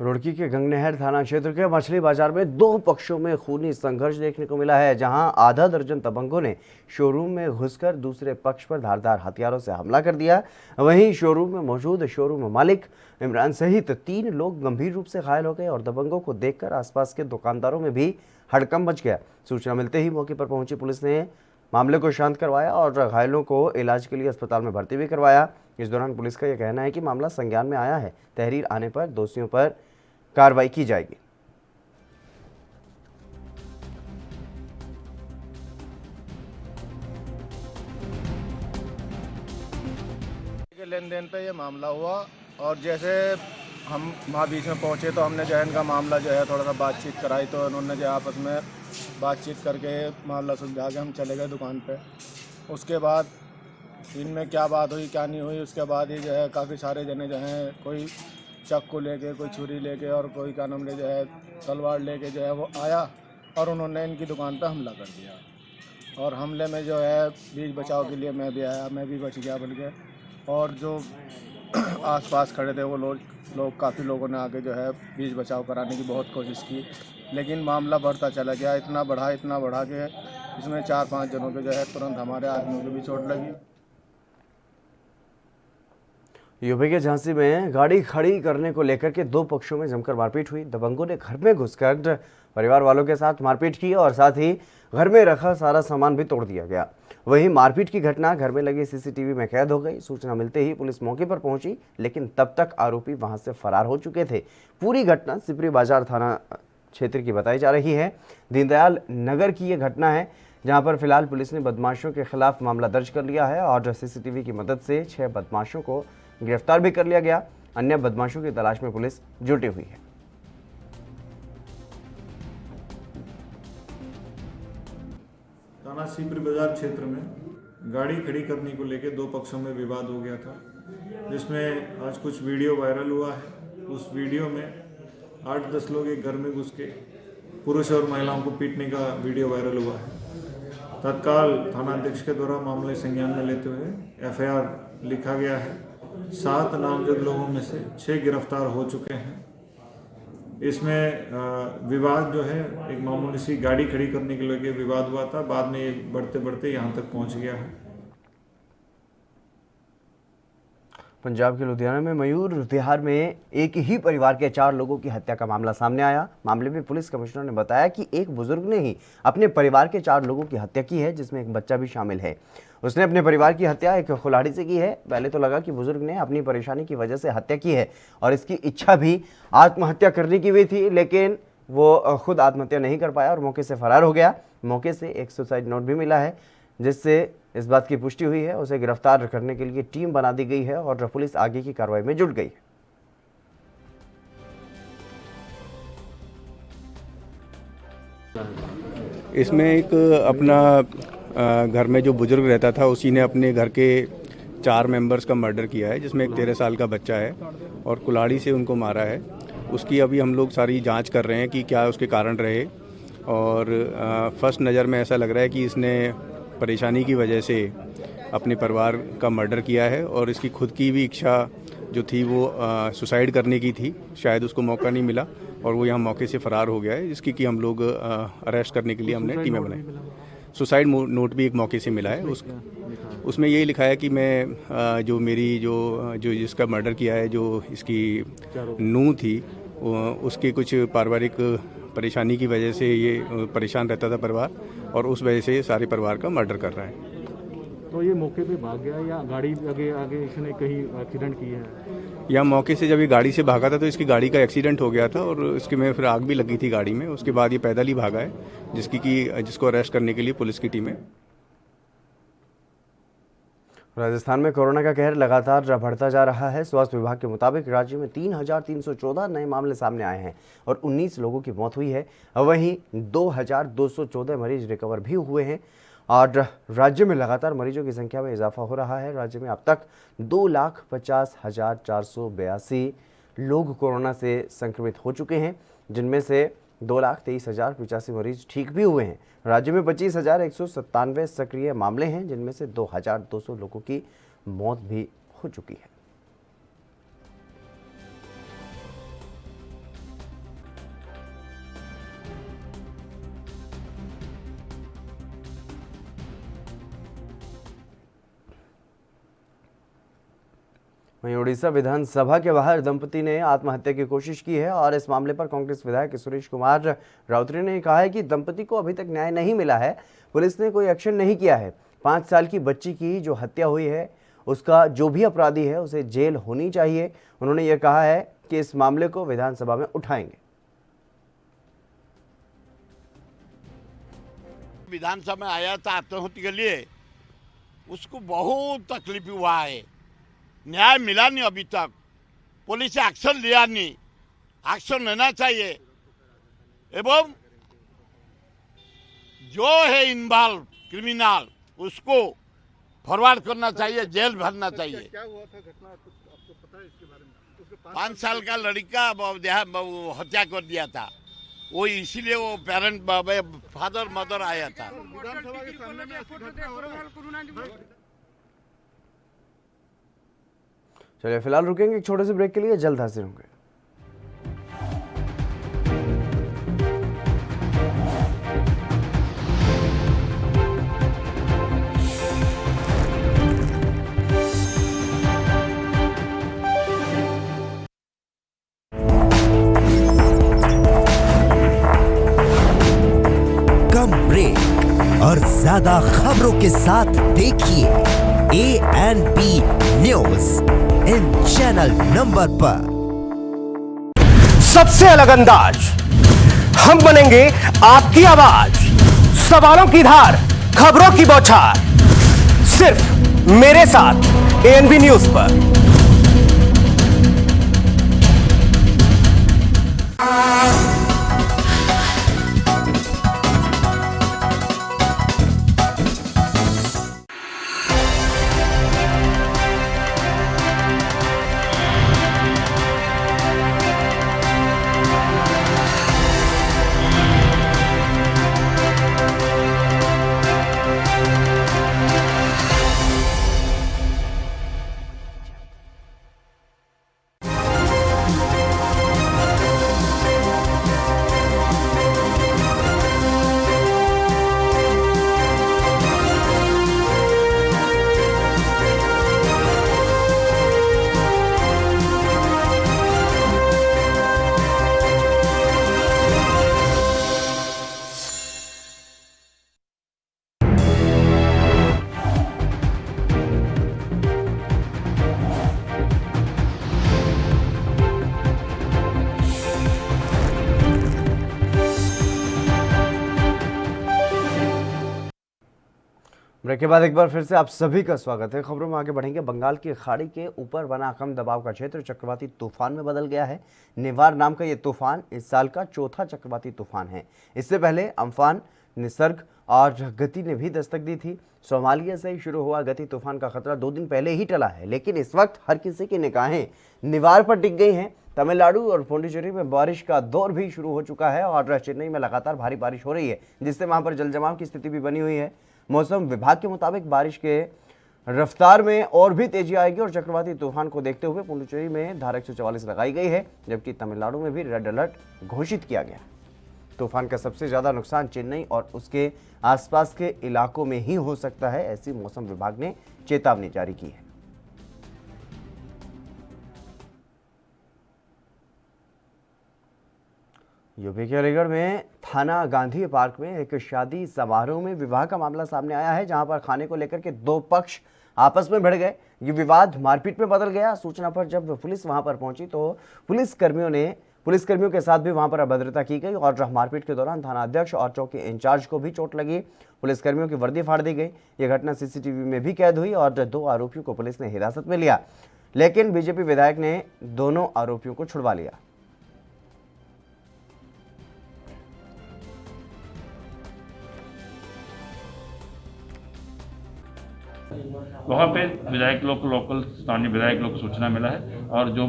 रुड़की के गंगनहर थाना क्षेत्र के मछली बाजार में 2 पक्षों में खूनी संघर्ष देखने को मिला है, जहां आधा दर्जन दबंगों ने शोरूम में घुसकर दूसरे पक्ष पर धारदार हथियारों से हमला कर दिया। वहीं शोरूम में मौजूद शोरूम मालिक इमरान सहित 3 लोग गंभीर रूप से घायल हो गए और दबंगों को देखकर आसपास के दुकानदारों में भी हड़कंप मच गया। सूचना मिलते ही मौके पर पहुंची पुलिस ने मामले को शांत करवाया और घायलों को इलाज के लिए अस्पताल में भर्ती भी करवाया। इस दौरान पुलिस का यह कहना है कि मामला संज्ञान में आया है। तहरीर आने पर दोषियों पर कार्रवाई की जाएगी। लेन देन पे ये मामला हुआ और जैसे हम वहाँ बीच में पहुँचे तो हमने जो है इनका मामला जो है थोड़ा सा बातचीत कराई तो उन्होंने जो आपस में बातचीत करके मामला सुलझा के हम चले गए दुकान पे। उसके बाद इनमें क्या बात हुई क्या नहीं हुई, उसके बाद ही जो है काफ़ी सारे जने जो हैं कोई चाकू लेके, कोई छुरी लेके और कोई क्या नाम ले जो है तलवार लेके जो है वो आया और उन्होंने इनकी दुकान पे हमला कर दिया। और हमले में जो है बीच बचाव के लिए मैं भी आया, मैं भी बच गया बल्कि, और जो आसपास खड़े थे वो लोग काफ़ी लोगों ने आके जो है बीच बचाव कराने की बहुत कोशिश की, लेकिन मामला बढ़ता चला गया। इतना बढ़ा के इसमें 4-5 जनों के जो है तुरंत हमारे आदमियों को भी चोट लगी। यूपी के झांसी में गाड़ी खड़ी करने को लेकर के 2 पक्षों में जमकर मारपीट हुई। दबंगों ने घर में घुसकर परिवार वालों के साथ मारपीट की और साथ ही घर में रखा सारा सामान भी तोड़ दिया गया। वहीं मारपीट की घटना घर में लगी सीसीटीवी में कैद हो गई। सूचना मिलते ही पुलिस मौके पर पहुंची, लेकिन तब तक आरोपी वहां से फरार हो चुके थे। पूरी घटना सिपरी बाजार थाना क्षेत्र की बताई जा रही है। दीनदयाल नगर की ये घटना है, जहां पर फिलहाल पुलिस ने बदमाशों के खिलाफ मामला दर्ज कर लिया है और सीसीटीवी की मदद से 6 बदमाशों को गिरफ्तार भी कर लिया गया। अन्य बदमाशों की तलाश में पुलिस जुटी हुई है। थाना सिपरी बाजार क्षेत्र में गाड़ी खड़ी करने को लेकर 2 पक्षों में विवाद हो गया था, जिसमें आज कुछ वीडियो वायरल हुआ है। उस वीडियो में 8-10 लोग एक घर में घुस के पुरुष और महिलाओं को पीटने का वीडियो वायरल हुआ है। तत्काल थानाध्यक्ष के द्वारा मामले संज्ञान में लेते हुए FIR लिखा गया है। 7 नामजद लोगों में से 6 गिरफ्तार हो चुके हैं इसमें विवाद जो है एक मामूली सी गाड़ी खड़ी करने के लेके विवाद हुआ था, बाद में ये बढ़ते बढ़ते यहाँ तक पहुँच गया है। पंजाब के लुधियाना में मयूर विहार में एक ही परिवार के 4 लोगों की हत्या का मामला सामने आया। मामले में पुलिस कमिश्नर ने बताया कि एक बुजुर्ग ने ही अपने परिवार के 4 लोगों की हत्या की है, जिसमें एक बच्चा भी शामिल है। उसने अपने परिवार की हत्या एक खिलाड़ी से की है। पहले तो लगा कि बुजुर्ग ने अपनी परेशानी की वजह से हत्या की है और इसकी इच्छा भी आत्महत्या करने की भी थी, लेकिन वो खुद आत्महत्या नहीं कर पाया और मौके से फरार हो गया। मौके से एक सुसाइड नोट भी मिला है, जिससे इस बात की पुष्टि हुई है। उसे गिरफ्तार करने के लिए टीम बना दी गई है और पुलिस आगे की कार्रवाई में जुट गई है। इसमें एक अपना घर में जो बुजुर्ग रहता था, उसी ने अपने घर के 4 मेंबर्स का मर्डर किया है, जिसमें एक 13 साल का बच्चा है और कुल्हाड़ी से उनको मारा है। उसकी अभी हम लोग सारी जांच कर रहे हैं कि क्या उसके कारण रहे, और फर्स्ट नज़र में ऐसा लग रहा है कि इसने परेशानी की वजह से अपने परिवार का मर्डर किया है और इसकी खुद की भी इच्छा जो थी वो सुसाइड करने की थी। शायद उसको मौका नहीं मिला और वो यहाँ मौके से फ़रार हो गया है, जिसकी कि हम लोग अरेस्ट करने के लिए हमने टीमें बनाई। सुसाइड नोट भी एक मौके से मिला है। उसमें यही लिखा है कि मैं जो मेरी जो जिसका मर्डर किया है, जो इसकी नूंह थी, उसके कुछ पारिवारिक परेशानी की वजह से ये परेशान रहता था परिवार, और उस वजह से सारे परिवार का मर्डर कर रहा है। तो ये मौके पे भाग गया या गाड़ी आगे इसने कहीं एक्सीडेंट किया है? या मौके से जब ये गाड़ी से भागा था तो इसकी गाड़ी का एक्सीडेंट हो गया था और इसके में फिर आग भी लगी थी गाड़ी में। उसके बाद ये पैदल ही भागा है, जिसको अरेस्ट करने के लिए पुलिस की टीमें। राजस्थान में कोरोना का कहर लगातार बढ़ता जा रहा है। स्वास्थ्य विभाग के मुताबिक राज्य में 3,314 नए मामले सामने आए हैं और 19 लोगों की मौत हुई है। वहीं 2,214 मरीज रिकवर भी हुए हैं और राज्य में लगातार मरीजों की संख्या में इजाफा हो रहा है। राज्य में अब तक 2,50,482 लोग कोरोना से संक्रमित हो चुके हैं, जिनमें से 2,23,085 मरीज ठीक भी हुए हैं। राज्य में 25,197 सक्रिय मामले हैं, जिनमें से 2,200 लोगों की मौत भी हो चुकी है। वहीं उड़ीसा विधानसभा के बाहर दंपति ने आत्महत्या की कोशिश की है और इस मामले पर कांग्रेस विधायक सुरेश कुमार राउतरी ने कहा है कि दंपति को अभी तक न्याय नहीं मिला है। पुलिस ने कोई एक्शन नहीं किया है। 5 साल की बच्ची की जो हत्या हुई है, उसका जो भी अपराधी है उसे जेल होनी चाहिए। उन्होंने ये कहा है कि इस मामले को विधानसभा में उठाएंगे। विधानसभा में आया था आत्महत्या के लिए, उसको बहुत तकलीफ हुआ है। न्याय मिला नहीं अभी तक, पुलिस से एक्शन लिया नहीं। एक्शन लेना चाहिए एवं जो है इन्वॉल्व क्रिमिनल उसको फॉरवर्ड करना चाहिए, जेल भरना चाहिए। क्या हुआ था घटना, आपको पता है इसके बारे में? 5 साल का लड़का हत्या कर दिया था, वो इसीलिए वो पेरेंट फादर मदर आया था। विधानसभा के सामने में ऐसी घटना हो रही है। चलिए फिलहाल रुकेंगे एक छोटे से ब्रेक के लिए, जल्द हाजिर होंगे। कम ब्रेक और ज्यादा खबरों के साथ देखिए ANP news in channel number पर। सबसे अलग अंदाज, हम बनेंगे आपकी आवाज। सवालों की धार, खबरों की बौछार, सिर्फ मेरे साथ ANP न्यूज पर। ब्रेक के बाद एक बार फिर से आप सभी का स्वागत है। खबरों में आगे बढ़ेंगे। बंगाल की खाड़ी के ऊपर बना कम दबाव का क्षेत्र चक्रवाती तूफान में बदल गया है। निवार नाम का ये तूफान इस साल का चौथा चक्रवाती तूफान है। इससे पहले अम्फान, निसर्ग और गति ने भी दस्तक दी थी। सोमालिया से शुरू हुआ गति तूफान का खतरा 2 दिन पहले ही टला है, लेकिन इस वक्त हर किसी की निगाहें निवार पर टिक गई हैं। तमिलनाडु और पुडुचेरी में बारिश का दौर भी शुरू हो चुका है और चेन्नई में लगातार भारी बारिश हो रही है, जिससे वहां पर जलजमाव की स्थिति भी बनी हुई है। मौसम विभाग के मुताबिक बारिश के रफ्तार में और भी तेजी आएगी और चक्रवाती तूफान को देखते हुए पुडुचेरी में धारा 144 लगाई गई है, जबकि तमिलनाडु में भी रेड अलर्ट घोषित किया गया। तूफान का सबसे ज्यादा नुकसान चेन्नई और उसके आसपास के इलाकों में ही हो सकता है, ऐसी मौसम विभाग ने चेतावनी जारी की है। यूपी के अलीगढ़ में थाना गांधी पार्क में एक शादी समारोह में विवाह का मामला सामने आया है, जहां पर खाने को लेकर के 2 पक्ष आपस में भिड़ गए। ये विवाद मारपीट में बदल गया। सूचना पर जब पुलिस वहां पर पहुंची तो पुलिसकर्मियों के साथ भी वहां पर अभद्रता की गई और मारपीट के दौरान थाना अध्यक्ष और चौकी इंचार्ज को भी चोट लगी। पुलिसकर्मियों की वर्दी फाड़ दी गई। ये घटना सीसीटीवी में भी कैद हुई और 2 आरोपियों को पुलिस ने हिरासत में लिया, लेकिन बीजेपी विधायक ने दोनों आरोपियों को छुड़वा लिया। वहाँ पे विधायक लोग को, लोकल स्थानीय विधायक लोग को सूचना मिला है और जो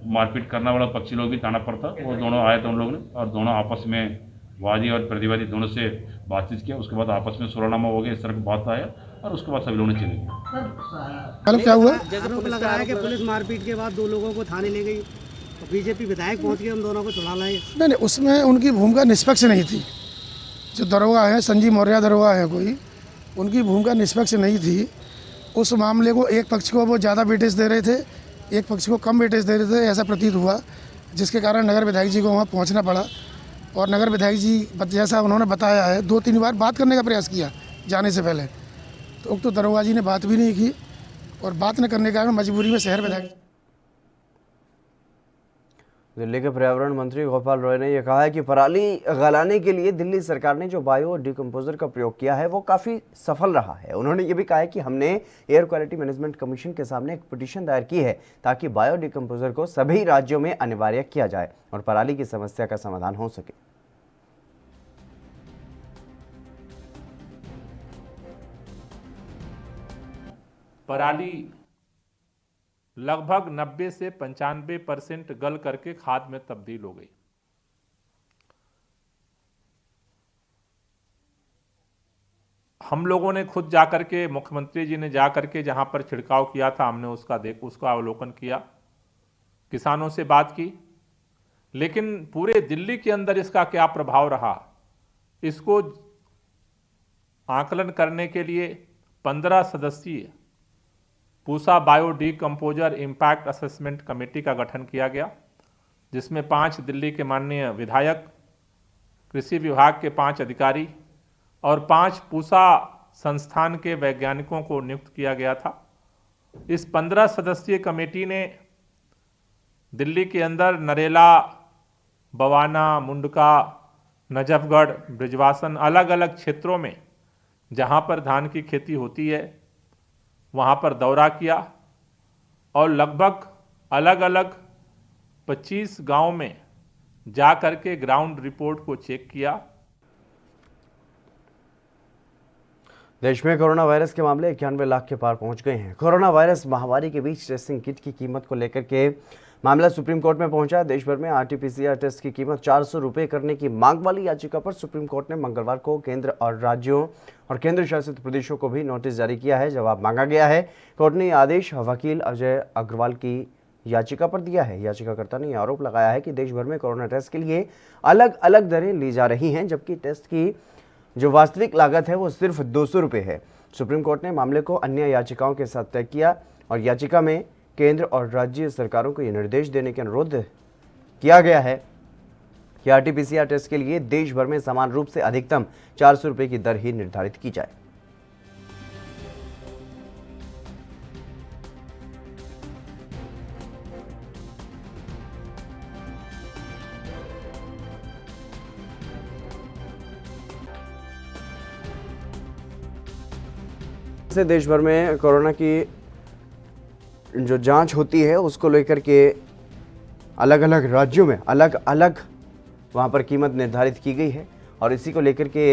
मारपीट करने वाला पक्षी लोग भी थाना पर था, वो दोनों आए थे उन लोगों ने और दोनों आपस में वादी और प्रतिवादी दोनों से बातचीत किया। उसके बाद आपस में सुलहनामा हो गया, इस तरह की बात आया और उसके बाद सभी लोगों ने चले गए। क्या हुआ? लग रहा है कि पुलिस मारपीट के बाद 2 लोगों को थाने ले गई, बीजेपी विधायक पहुँच गए, उन दोनों को छुड़ा लाए। नहीं, उसमें उनकी भूमिका निष्पक्ष नहीं थी। जो दरोगा है, संजीव मौर्य दरोगा है कोई, उनकी भूमिका निष्पक्ष नहीं थी। उस मामले को एक पक्ष को वो ज़्यादा वेटेज दे रहे थे, एक पक्ष को कम वेटेज दे रहे थे, ऐसा प्रतीत हुआ, जिसके कारण नगर विधायक जी को वहाँ पहुँचना पड़ा। और नगर विधायक जी जैसा उन्होंने बताया है 2-3 बार बात करने का प्रयास किया जाने से पहले, तो दरोगा जी ने बात भी नहीं की और बात न करने के कारण मजबूरी में शहर विधायक। दिल्ली के पर्यावरण मंत्री गोपाल रॉय ने यह कहा है कि पराली गलाने के लिए दिल्ली सरकार ने जो बायो डिकम्पोजर का प्रयोग किया है वो काफ़ी सफल रहा है। उन्होंने ये भी कहा है कि हमने एयर क्वालिटी मैनेजमेंट कमीशन के सामने एक पिटीशन दायर की है ताकि बायो डिकम्पोजर को सभी राज्यों में अनिवार्य किया जाए और पराली की समस्या का समाधान हो सके। पराली लगभग 90 से 95% गल करके खाद में तब्दील हो गई। हम लोगों ने खुद जाकर के, मुख्यमंत्री जी ने जाकर के जहां पर छिड़काव किया था, हमने उसका अवलोकन किया, किसानों से बात की, लेकिन पूरे दिल्ली के अंदर इसका क्या प्रभाव रहा, इसको आकलन करने के लिए 15 सदस्यीय Pusa bio decomposer impact assessment committee का गठन किया गया, जिसमें 5 दिल्ली के माननीय विधायक, कृषि विभाग के 5 अधिकारी और 5 पूसा संस्थान के वैज्ञानिकों को नियुक्त किया गया था। इस 15 सदस्यीय कमेटी ने दिल्ली के अंदर नरेला, बवाना, मुंडका, नजफगढ़, ब्रिजवासन, अलग अलग क्षेत्रों में जहां पर धान की खेती होती है वहाँ पर दौरा किया और लगभग अलग अलग 25 गांव में जा करके ग्राउंड रिपोर्ट को चेक किया। देश में कोरोना वायरस के मामले 91 लाख के पार पहुंच गए हैं। कोरोना वायरस महामारी के बीच टेस्टिंग किट की कीमत को लेकर के मामला सुप्रीम कोर्ट में पहुंचा। देश भर में RT-PCR टेस्ट की कीमत 400 रुपये करने की मांग वाली याचिका पर सुप्रीम कोर्ट ने मंगलवार को केंद्र और राज्यों और केंद्र शासित प्रदेशों को भी नोटिस जारी किया है। जवाब मांगा गया है। कोर्ट ने आदेश वकील अजय अग्रवाल की याचिका पर दिया है। याचिकाकर्ता ने आरोप लगाया है कि देश भर में कोरोना टेस्ट के लिए अलग अलग दरें ली जा रही हैं, जबकि टेस्ट की जो वास्तविक लागत है वो सिर्फ 200 रुपये है। सुप्रीम कोर्ट ने मामले को अन्य याचिकाओं के साथ तय किया और याचिका में केंद्र और राज्य सरकारों को यह निर्देश देने का अनुरोध किया गया है कि RT-PCR टेस्ट के लिए देश भर में समान रूप से अधिकतम 400 रुपये की दर ही निर्धारित की जाए। से देश भर में कोरोना की जो जांच होती है उसको लेकर के अलग अलग राज्यों में अलग अलग वहां पर कीमत निर्धारित की गई है और इसी को लेकर के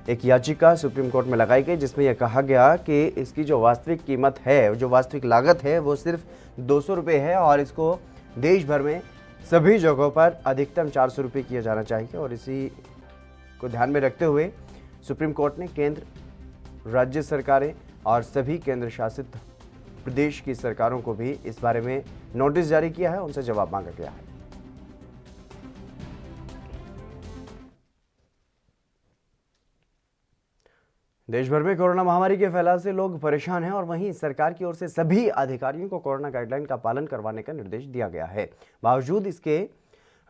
एक याचिका सुप्रीम कोर्ट में लगाई गई जिसमें यह कहा गया कि इसकी जो वास्तविक कीमत है, जो वास्तविक लागत है वो सिर्फ 200 रुपये है और इसको देश भर में सभी जगहों पर अधिकतम 400 रुपये किया जाना चाहिए। और इसी को ध्यान में रखते हुए सुप्रीम कोर्ट ने केंद्र, राज्य सरकारें और सभी केंद्र शासित प्रदेश की सरकारों को भी इस बारे में नोटिस जारी किया है, उनसे जवाब मांगा गया है। देश भर में कोरोना महामारी के फैलाव से लोग परेशान हैं और वहीं सरकार की ओर से सभी अधिकारियों को कोरोना गाइडलाइन का पालन करवाने का निर्देश दिया गया है। बावजूद इसके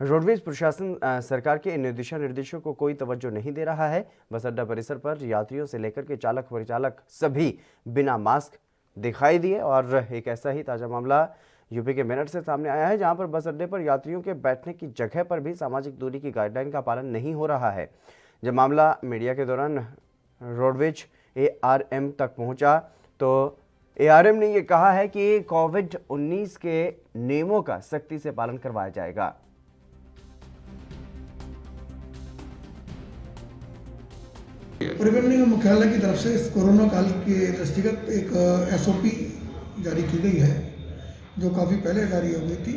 रोडवेज प्रशासन सरकार के इन दिशा निर्देशों को कोई तवज्जो नहीं दे रहा है। बस अड्डा परिसर पर यात्रियों से लेकर के चालक परिचालक सभी बिना मास्क दिखाई दिए और एक ऐसा ही ताज़ा मामला यूपी के मेरठ से सामने आया है, जहां पर बस अड्डे पर यात्रियों के बैठने की जगह पर भी सामाजिक दूरी की गाइडलाइन का पालन नहीं हो रहा है। जब मामला मीडिया के दौरान रोडवेज ARM तक पहुंचा तो ARM ने यह कहा है कि कोविड-19 के नियमों का सख्ती से पालन करवाया जाएगा। परिवहन निगम मुख्यालय की तरफ से इस कोरोना काल के दृष्टिगत एक SOP जारी की गई है जो काफ़ी पहले जारी हो गई थी।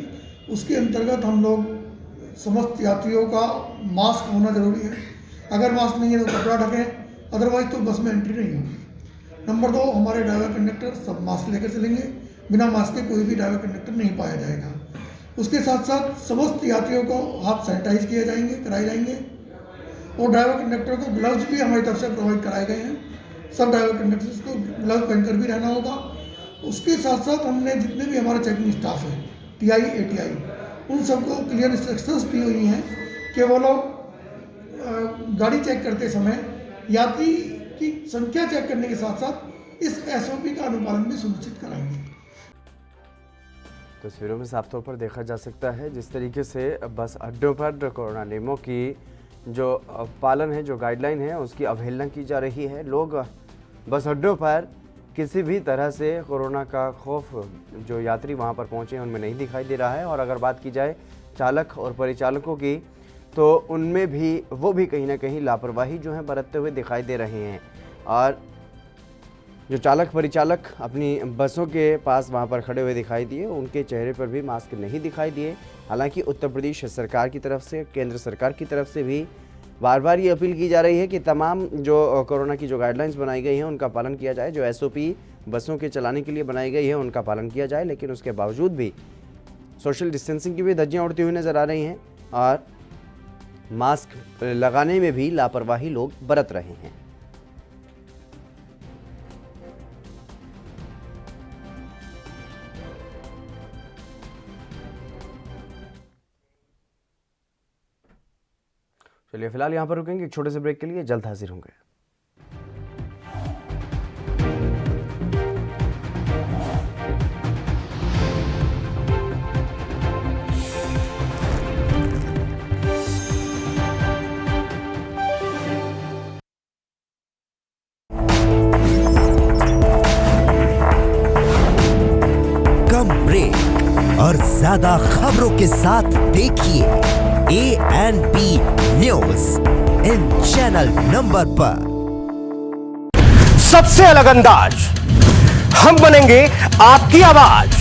उसके अंतर्गत हम लोग समस्त यात्रियों का मास्क होना जरूरी है। अगर मास्क नहीं है तो कपड़ा ढकें, अदरवाइज तो बस में एंट्री नहीं होगी। नंबर 2, हमारे ड्राइवर कंडक्टर सब मास्क लेकर चलेंगे। बिना मास्क के कोई भी ड्राइवर कंडक्टर नहीं पाया जाएगा। उसके साथ साथ समस्त यात्रियों को हाथ सैनिटाइज किए जाएंगे, कराए जाएंगे और ड्राइवर कंडक्टर को ग्लव्स भी हमारी तरफ से प्रोवाइड कराए गए हैं। सब ड्राइवर कंडक्टर्स को ग्लव्स पहनकर भी रहना होगा। उसके साथ साथ हमने जितने भी हमारे चेकिंग स्टाफ है, TI, ATI, उन सबको क्लियर इंस्ट्रक्शंस दी हुई हैं कि वो लोग गाड़ी चेक करते समय यात्री की संख्या चेक करने के साथ साथ इस SOP का अनुपालन भी सुनिश्चित कराएंगे। तस्वीरों में साफ तौर पर देखा जा सकता है जिस तरीके से बस अड्डों पर कोरोना नियमों की जो पालन है, जो गाइडलाइन है, उसकी अवहेलना की जा रही है। लोग बस अड्डों पर किसी भी तरह से कोरोना का खौफ जो यात्री वहां पर पहुंचे हैं उनमें नहीं दिखाई दे रहा है। और अगर बात की जाए चालक और परिचालकों की तो उनमें भी वो भी कहीं ना कहीं लापरवाही जो है बरतते हुए दिखाई दे रहे हैं। और जो चालक परिचालक अपनी बसों के पास वहां पर खड़े हुए दिखाई दिए, उनके चेहरे पर भी मास्क नहीं दिखाई दिए। हालांकि उत्तर प्रदेश सरकार की तरफ से, केंद्र सरकार की तरफ से भी बार बार ये अपील की जा रही है कि तमाम जो कोरोना की जो गाइडलाइंस बनाई गई हैं उनका पालन किया जाए, जो SOP बसों के चलाने के लिए बनाई गई है उनका पालन किया जाए। लेकिन उसके बावजूद भी सोशल डिस्टेंसिंग की भी धज्जियाँ उड़ती हुई नज़र आ रही हैं और मास्क लगाने में भी लापरवाही लोग बरत रहे हैं। चलिए फिलहाल यहाँ पर रुकेंगे एक छोटे से ब्रेक के लिए, जल्द हाजिर होंगे। कम ब्रेक और ज्यादा खबरों के साथ देखिए ANP news in channel number पर। सबसे अलग अंदाज, हम बनेंगे आपकी आवाज,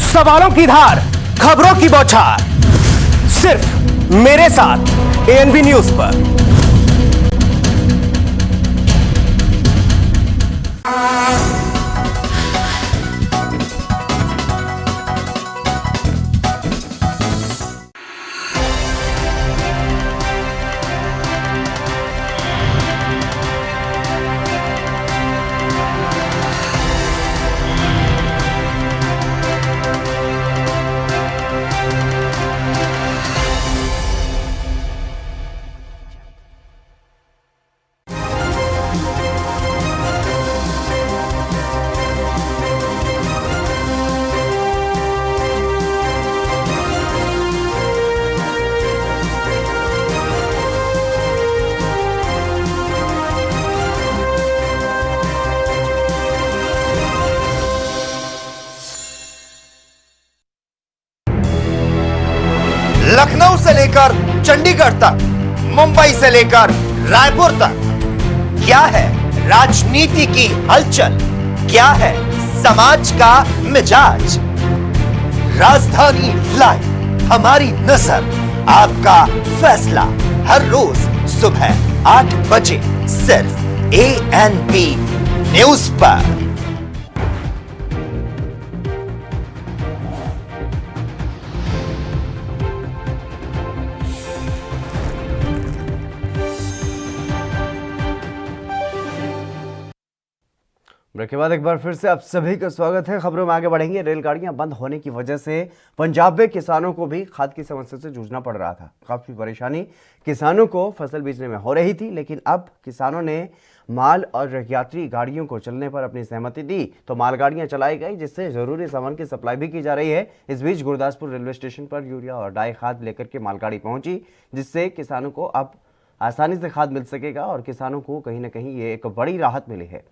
सवालों की धार, खबरों की बौछार, सिर्फ मेरे साथ ANP न्यूज पर। लखनऊ से लेकर चंडीगढ़ तक, मुंबई से लेकर रायपुर तक, क्या है राजनीति की हलचल, क्या है समाज का मिजाज। राजधानी लाइव, हमारी नजर, आपका फैसला, हर रोज सुबह 8 बजे सिर्फ ANP न्यूज पर। ब्रेक के बाद एक बार फिर से आप सभी का स्वागत है। खबरों में आगे बढ़ेंगे। रेलगाड़ियां बंद होने की वजह से पंजाब में किसानों को भी खाद की समस्या से जूझना पड़ रहा था। काफ़ी परेशानी किसानों को फसल बीजने में हो रही थी, लेकिन अब किसानों ने माल और यात्री गाड़ियों को चलने पर अपनी सहमति दी तो मालगाड़ियां चलाई गई, जिससे जरूरी सामान की सप्लाई भी की जा रही है। इस बीच गुरदासपुर रेलवे स्टेशन पर यूरिया और डाई खाद लेकर के मालगाड़ी पहुंची, जिससे किसानों को अब आसानी से खाद मिल सकेगा और किसानों को कहीं ना कहीं ये एक बड़ी राहत मिली है।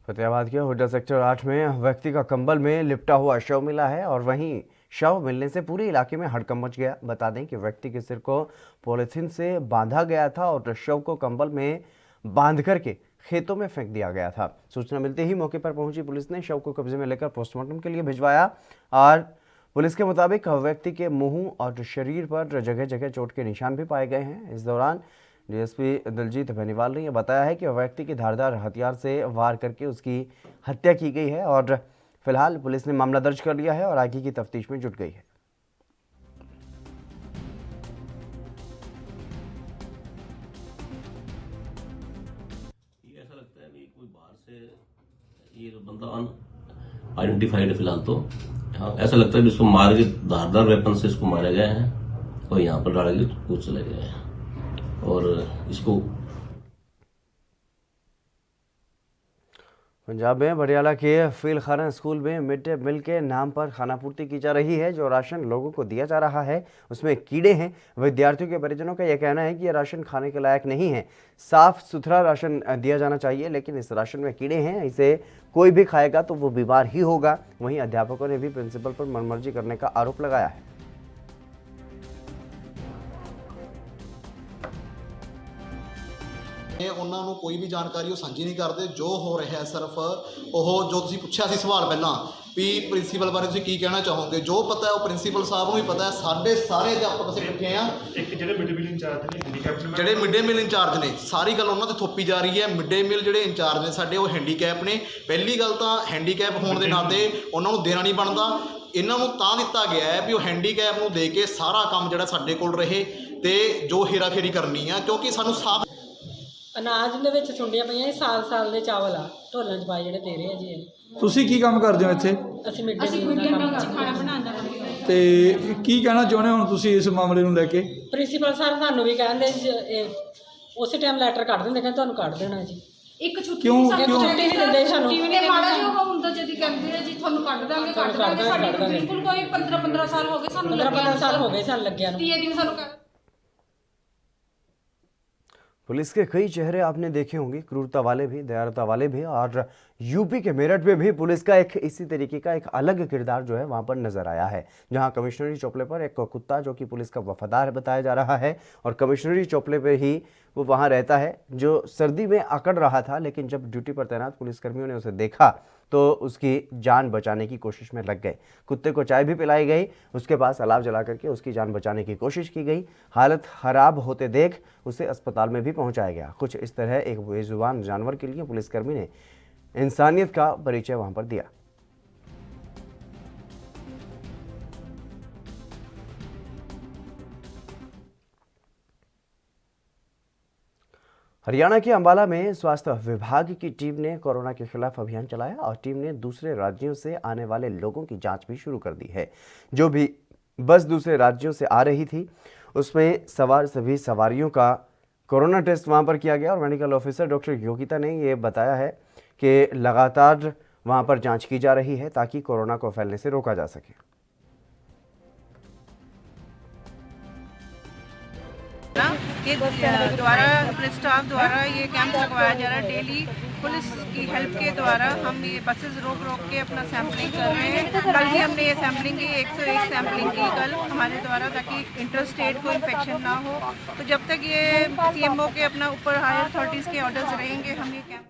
फतेहाबाद के हुड्डा सेक्टर 8 में व्यक्ति का कंबल में लिपटा हुआ शव मिला है और वहीं शव मिलने से पूरे इलाके में हड़कंप मच गया। बता दें कि व्यक्ति के सिर को पॉलिथीन से बांधा गया था और शव को कंबल में बांध करके खेतों में फेंक दिया गया था। सूचना मिलते ही मौके पर पहुंची पुलिस ने शव को कब्जे में लेकर पोस्टमार्टम के लिए भिजवाया और पुलिस के मुताबिक व्यक्ति के मुंह और शरीर पर जगह जगह चोट के निशान भी पाए गए हैं। इस दौरान डीएसपी दिलजीत बेनीवाल ने यह बताया है कि व्यक्ति की धारदार हथियार से वार करके उसकी हत्या की गई है और फिलहाल पुलिस ने मामला दर्ज कर लिया है और आगे की तफ्तीश में जुट गई है। ऐसा लगता है कि कोई बाहर से ये बंदा अनआइडेंटिफाइड है फिलहाल तो। हाँ, ऐसा लगता है कि इसको मार के धारदार वेपन से इसको मारे गए हैं और यहाँ पर डाल के कूद चले गए हैं और इसको। पंजाब में बडियाला के फील खाना स्कूल में मिड डे मील के नाम पर खानापूर्ति की जा रही है। जो राशन लोगों को दिया जा रहा है उसमें कीड़े हैं। विद्यार्थियों के परिजनों का यह कहना है कि यह राशन खाने के लायक नहीं है। साफ सुथरा राशन दिया जाना चाहिए, लेकिन इस राशन में कीड़े हैं, इसे कोई भी खाएगा तो वो बीमार ही होगा। वहीं अध्यापकों ने भी प्रिंसिपल पर मनमर्जी करने का आरोप लगाया है। ਉਹਨਾਂ ਨੂੰ ਕੋਈ ਵੀ ਜਾਣਕਾਰੀ ਉਹ ਸਾਂਝੀ ਨਹੀਂ ਕਰਦੇ। ਜੋ ਹੋ ਰਿਹਾ ਹੈ ਸਿਰਫ ਉਹ ਜੋ ਤੁਸੀਂ ਪੁੱਛਿਆ ਸੀ ਸਵਾਲ ਪਹਿਲਾਂ ਵੀ ਪ੍ਰਿੰਸੀਪਲ ਬਾਰੇ ਤੁਸੀਂ ਕੀ ਕਹਿਣਾ ਚਾਹੋਗੇ, ਜੋ ਪਤਾ ਹੈ ਉਹ ਪ੍ਰਿੰਸੀਪਲ ਸਾਹਿਬ ਨੂੰ ਹੀ ਪਤਾ ਹੈ। ਸਾਡੇ ਸਾਰੇ ਅਧਿਆਪਕ ਅਸੀਂ ਇਕੱਠੇ ਆ। ਇੱਕ ਜਿਹੜੇ ਮਿਡ ਡੇ ਮੀਲ ਇੰਚਾਰਜ ਨੇ ਹੈਂਡੀਕੈਪ, ਜਿਹੜੇ ਮਿਡ ਡੇ ਮੀਲ ਇੰਚਾਰਜ ਨੇ, ਸਾਰੀ ਗੱਲ ਉਹਨਾਂ ਤੇ ਥੋਪੀ ਜਾ ਰਹੀ ਹੈ। ਮਿਡ ਡੇ ਮੀਲ ਜਿਹੜੇ ਇੰਚਾਰਜ ਨੇ ਸਾਡੇ ਉਹ ਹੈਂਡੀਕੈਪ ਨੇ। ਪਹਿਲੀ ਗੱਲ ਤਾਂ ਹੈਂਡੀਕੈਪ ਹੋਣ ਦੇ ਨਾਤੇ ਉਹਨਾਂ ਨੂੰ ਦੇਣਾ ਨਹੀਂ ਬਣਦਾ। ਇਹਨਾਂ ਨੂੰ ਤਾਂ ਦਿੱਤਾ ਗਿਆ ਹੈ ਵੀ ਉਹ ਹੈਂਡੀਕੈਪ ਨੂੰ ਦੇ ਕੇ ਸਾਰਾ ਕੰਮ ਜਿਹੜਾ ਸਾਡੇ ਕੋਲ ਰਹੇ ਤੇ ਜੋ ਹੇਰਾਫੇਰੀ ਕਰਨੀ ਆ, ਕਿਉਂਕਿ ਸਾਨੂੰ ਸਾਫ ਅਨਾਜ ਦੇ ਵਿੱਚ ਸੁੰਡੀਆਂ ਪਈਆਂ ਸਾਲ ਦੇ ਚਾਵਲ ਆ ਢੋਲਾਂ 'ਚ ਪਾਏ ਜਿਹੜੇ ਦੇ ਰਹੇ ਆ ਜੀ। ਤੁਸੀਂ ਕੀ ਕੰਮ ਕਰਦੇ ਹੋ ਇੱਥੇ? ਅਸੀਂ ਮਿਡ ਡੇ ਮੀਲ ਦਾ ਕੰਮ ਖਾਣਾ ਬਣਾਉਂਦਾ। ਤੇ ਕੀ ਕਹਿਣਾ ਚਾਹੁੰਦੇ ਹੋ ਹੁਣ ਤੁਸੀਂ ਇਸ ਮਾਮਲੇ ਨੂੰ ਲੈ ਕੇ? ਪ੍ਰਿੰਸੀਪਲ ਸਰ ਸਾਨੂੰ ਵੀ ਕਹਿੰਦੇ ਉਸੇ ਟਾਈਮ ਲੈਟਰ ਕੱਢ ਦਿੰਦੇ, ਕਹਿੰਦੇ ਤੁਹਾਨੂੰ ਕੱਢ ਦੇਣਾ ਜੀ। ਇੱਕ ਛੁੱਟੀ ਨਹੀਂ ਦਿੰਦੇ ਸਾਨੂੰ। ਇਹ ਮਾੜਾ ਜਿਹਾ ਹੁੰਦਾ ਜਦੀ ਕਹਿੰਦੇ ਆ ਜੀ ਤੁਹਾਨੂੰ ਕੱਢ ਦਾਂਗੇ ਕੱਢ ਦਾਂਗੇ। ਸਾਡੇ ਕੋਲ ਬਿਲਕੁਲ ਕੋਈ 15 ਸਾਲ ਹੋ ਗਏ ਸਾਨੂੰ ਲੱਗਿਆ। 15 ਸਾਲ ਹੋ ਗਏ ਸਾਨੂੰ ਲੱਗਿਆ ਨੂੰ। 30 ਦਿਨ ਸਾਨੂੰ पुलिस के कई चेहरे आपने देखे होंगे, क्रूरता वाले भी, दयालुता वाले भी, और यूपी के मेरठ में भी पुलिस का एक इसी तरीके का एक अलग किरदार जो है वहां पर नजर आया है। जहां कमिश्नरी चौपले पर एक कुत्ता जो कि पुलिस का वफादार बताया जा रहा है और कमिश्नरी चौपले पे ही वो वहां रहता है, जो सर्दी में अकड़ रहा था, लेकिन जब ड्यूटी पर तैनात पुलिसकर्मियों ने उसे देखा तो उसकी जान बचाने की कोशिश में लग गए। कुत्ते को चाय भी पिलाई गई, उसके पास अलाव जला करके उसकी जान बचाने की कोशिश की गई। हालत खराब होते देख उसे अस्पताल में भी पहुंचाया गया। कुछ इस तरह एक बेजुबान जानवर के लिए पुलिसकर्मी ने इंसानियत का परिचय वहां पर दिया। हरियाणा के अंबाला में स्वास्थ्य विभाग की टीम ने कोरोना के खिलाफ अभियान चलाया और टीम ने दूसरे राज्यों से आने वाले लोगों की जांच भी शुरू कर दी है। जो भी बस दूसरे राज्यों से आ रही थी उसमें सवार सभी सवारियों का कोरोना टेस्ट वहां पर किया गया और मेडिकल ऑफिसर डॉक्टर योगिता ने ये बताया है कि लगातार वहां पर जांच की जा रही है ताकि कोरोना को फैलने से रोका जा सके। के द्वारा अपने स्टाफ द्वारा ये कैंप लगवाया जा रहा है। डेली पुलिस की हेल्प के द्वारा हम ये बसेस रोक के अपना सैम्पलिंग कर रहे हैं। कल भी हमने ये सैम्पलिंग की 101 सैम्पलिंग की कल हमारे द्वारा, ताकि इंटर स्टेट को इन्फेक्शन ना हो। तो जब तक ये CMO के अपना ऊपर हायर अथॉरिटीज़ के ऑर्डर्स रहेंगे हम ये camp.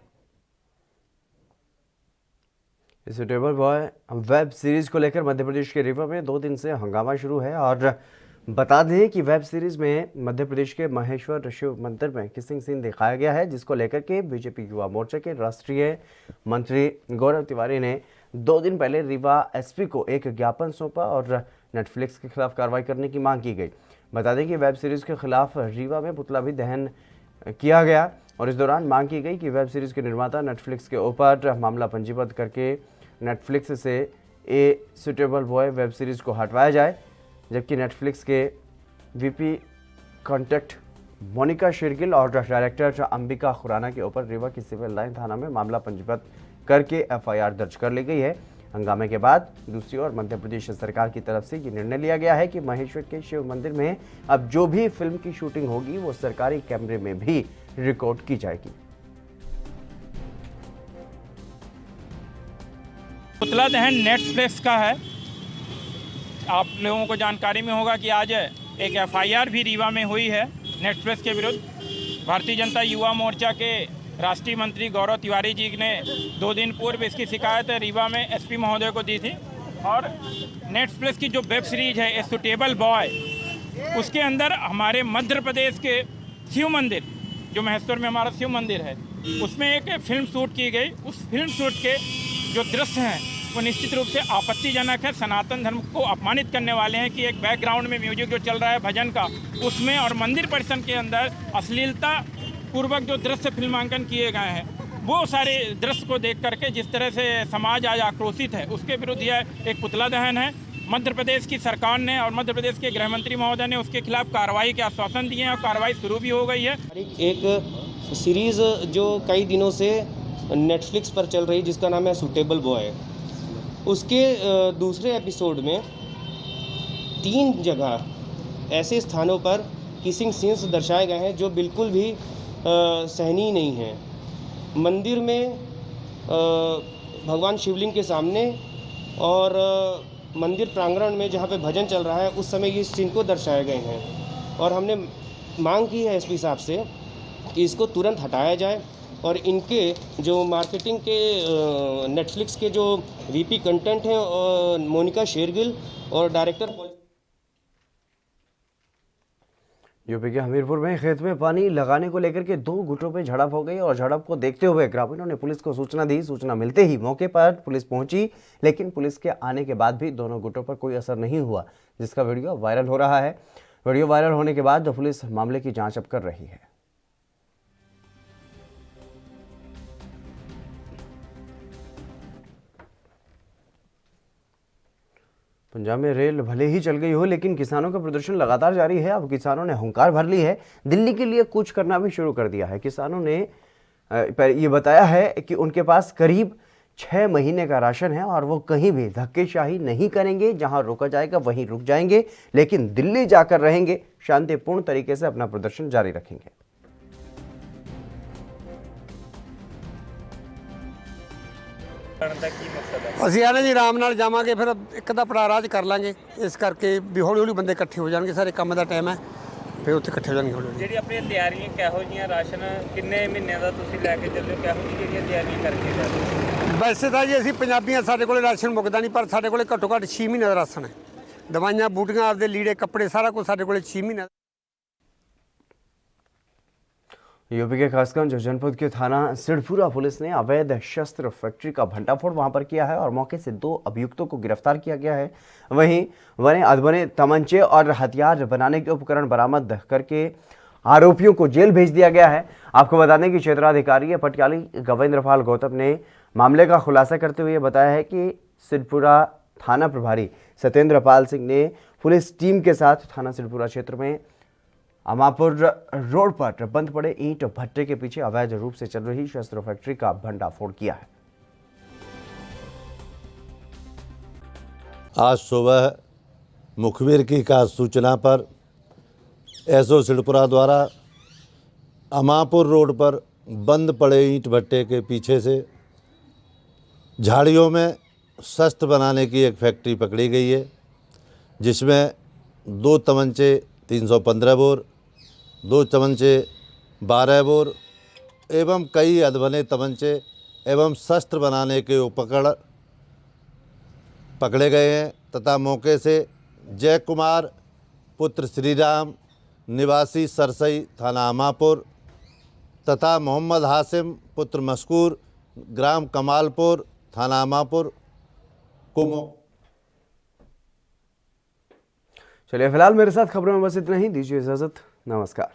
Suitable boy web series को लेकर मध्य प्रदेश के रीवा में 2 दिन से हंगामा शुरू है। और बता दें कि वेब सीरीज में मध्य प्रदेश के महेश्वर शिव मंदिर में किसिंग सीन दिखाया गया है, जिसको लेकर के बीजेपी युवा मोर्चा के राष्ट्रीय मंत्री गौरव तिवारी ने 2 दिन पहले रीवा SP को एक ज्ञापन सौंपा और नेटफ्लिक्स के खिलाफ कार्रवाई करने की मांग की गई। बता दें कि वेब सीरीज के खिलाफ रीवा में पुतला भी दहन किया गया और इस दौरान मांग की गई कि वेब सीरीज के निर्माता नेटफ्लिक्स के ऊपर मामला पंजीबद्ध करके नेटफ्लिक्स से a suitable boy web series को हटवाया जाए, जबकि नेटफ्लिक्स के VP कॉन्टैक्ट मोनिका शेरगिल और डायरेक्टर अंबिका खुराना के ऊपर रीवा की सिविल लाइन थाना में मामला पंजीबद्ध करके FIR दर्ज कर ली गई है। हंगामे के बाद दूसरी ओर मध्य प्रदेश सरकार की तरफ से ये निर्णय लिया गया है कि महेश्वर के शिव मंदिर में अब जो भी फिल्म की शूटिंग होगी वो सरकारी कैमरे में भी रिकॉर्ड की जाएगी। पुतला दहन नेटफ्लिक्स का है। आप लोगों को जानकारी में होगा कि आज एक FIR भी रीवा में हुई है नेटफ्लिक्स के विरुद्ध। भारतीय जनता युवा मोर्चा के राष्ट्रीय मंत्री गौरव तिवारी जी ने 2 दिन पूर्व इसकी शिकायत रीवा में SP महोदय को दी थी। और नेटफ्लिक्स की जो वेब सीरीज है ए सुटेबल बॉय, उसके अंदर हमारे मध्य प्रदेश के शिव मंदिर, जो महेश्वर में हमारा शिव मंदिर है, उसमें एक फिल्म शूट की गई। उस फिल्म शूट के जो दृश्य हैं वो निश्चित रूप से आपत्तिजनक है, सनातन धर्म को अपमानित करने वाले हैं कि एक बैकग्राउंड में म्यूजिक जो चल रहा है भजन का, उसमें और मंदिर परिसर के अंदर अश्लीलता पूर्वक जो दृश्य फिल्मांकन किए गए हैं, वो सारे दृश्य को देख करके जिस तरह से समाज आज आक्रोशित है, उसके विरुद्ध यह एक पुतला दहन है। मध्य प्रदेश की सरकार ने और मध्य प्रदेश के गृह मंत्री महोदय ने उसके खिलाफ कार्रवाई के आश्वासन दिए हैं और कार्रवाई शुरू भी हो गई है। एक सीरीज़ जो कई दिनों से नेटफ्लिक्स पर चल रही, जिसका नाम है सुटेबल बॉय, उसके दूसरे एपिसोड में 3 जगह ऐसे स्थानों पर किसिंग सीन्स दर्शाए गए हैं जो बिल्कुल भी सहनीय नहीं है। मंदिर में भगवान शिवलिंग के सामने और मंदिर प्रांगण में जहाँ पे भजन चल रहा है उस समय ये सीन को दर्शाए गए हैं। और हमने मांग की है SP साहब से कि इसको तुरंत हटाया जाए और इनके जो मार्केटिंग के नेटफ्लिक्स के जो VP कंटेंट हैं मोनिका शेरगिल और डायरेक्टर। यूपी के हमीरपुर में खेत में पानी लगाने को लेकर के 2 गुटों में झड़प हो गई और झड़प को देखते हुए ग्रामीणों ने पुलिस को सूचना दी। सूचना मिलते ही मौके पर पुलिस पहुंची, लेकिन पुलिस के आने के बाद भी दोनों गुटों पर कोई असर नहीं हुआ, जिसका वीडियो वायरल हो रहा है। वीडियो वायरल होने के बाद पुलिस मामले की जांच अब कर रही है। पंजाब में रेल भले ही चल गई हो, लेकिन किसानों का प्रदर्शन लगातार जारी है। अब किसानों ने हुंकार भर ली है, दिल्ली के लिए कूच करना भी शुरू कर दिया है। किसानों ने ये बताया है कि उनके पास करीब 6 महीने का राशन है और वो कहीं भी धक्केशाही नहीं करेंगे, जहां रोका जाएगा वहीं रुक जाएंगे, लेकिन दिल्ली जाकर रहेंगे, शांतिपूर्ण तरीके से अपना प्रदर्शन जारी रखेंगे। ਅਸੀਂ ਆਨੇ ਜੀ ਆਰਾਮ ਨਾਲ ਜਾਵਾਂਗੇ, ਫਿਰ ਇੱਕ ਦਾ ਪੜਾ ਰਾਜ ਕਰ ਲਾਂਗੇ। ਇਸ ਕਰਕੇ ਵੀ ਹੌਲੀ ਹੌਲੀ ਬੰਦੇ ਇਕੱਠੇ ਹੋ ਜਾਣਗੇ, ਸਾਰੇ ਕੰਮ ਦਾ ਟਾਈਮ ਹੈ, ਫਿਰ ਉੱਥੇ ਇਕੱਠੇ ਹੋ ਜਾਣਗੇ ਹੌਲੀ ਹੌਲੀ। ਜਿਹੜੀ ਆਪਣੀ ਤਿਆਰੀਆਂ ਕਿਹੋ ਜੀਆਂ, ਰਾਸ਼ਨ ਕਿੰਨੇ ਮਹੀਨਿਆਂ ਦਾ ਤੁਸੀਂ ਲੈ ਕੇ ਚੱਲੇ ਹੋ, ਕਿਹੋ ਜਿਹੀ ਜਿਹੜੀਆਂ ਤਿਆਰੀਆਂ ਕਰਕੇ ਜਾਂਦੇ? ਵੈਸੇ ਤਾਂ ਜੀ ਅਸੀਂ ਪੰਜਾਬੀਆਂ, ਸਾਡੇ ਕੋਲੇ ਰਾਸ਼ਨ ਮੁੱਕਦਾ ਨਹੀਂ, ਪਰ ਸਾਡੇ ਕੋਲੇ ਘੱਟੋ ਘੱਟ 6 ਮਹੀਨੇ ਦਾ ਰਾਸ਼ਨ ਹੈ। ਦਵਾਈਆਂ ਬੂਟੀਆਂ, ਆਪਦੇ ਲੀੜੇ ਕੱਪੜੇ, ਸਾਰਾ ਕੁਝ ਸਾਡੇ ਕੋਲੇ 6 ਮਹੀਨੇ। यूपी के खासगंज जनपद के थाना सिढ़पुरा पुलिस ने अवैध शस्त्र फैक्ट्री का भंडाफोड़ वहां पर किया है और मौके से 2 अभियुक्तों को गिरफ्तार किया गया है। वहीं बने अधबने तमंचे और हथियार बनाने के उपकरण बरामद करके आरोपियों को जेल भेज दिया गया है। आपको बता दें कि क्षेत्राधिकारी पटियाली गवेंद्रपाल गौतम ने मामले का खुलासा करते हुए बताया है कि सिढ़पुरा थाना प्रभारी सत्येंद्र पाल सिंह ने पुलिस टीम के साथ थाना सिढ़पुरा क्षेत्र में अमापुर रोड पर बंद पड़े ईंट भट्टे के पीछे अवैध रूप से चल रही शस्त्र फैक्ट्री का भंडाफोड़ किया है। आज सुबह मुखबिर की सूचना पर एसओ सिडपुरा द्वारा अमापुर रोड पर बंद पड़े ईंट भट्टे के पीछे से झाड़ियों में शस्त्र बनाने की एक फैक्ट्री पकड़ी गई है, जिसमें 2 तमंचे 315 बोर, 2 तमंचे 12 बोर एवं कई अधबने तमंचे एवं शस्त्र बनाने के उपकरण पकड़े गए हैं तथा मौके से जय कुमार पुत्र श्रीराम निवासी सरसई थाना अमापुर तथा मोहम्मद हासिम पुत्र मस्कूर ग्राम कमालपुर थाना अमापुर को चलिए फिलहाल मेरे साथ खबरों में बस इतना ही। दीजिए इजाजत। नमस्कार।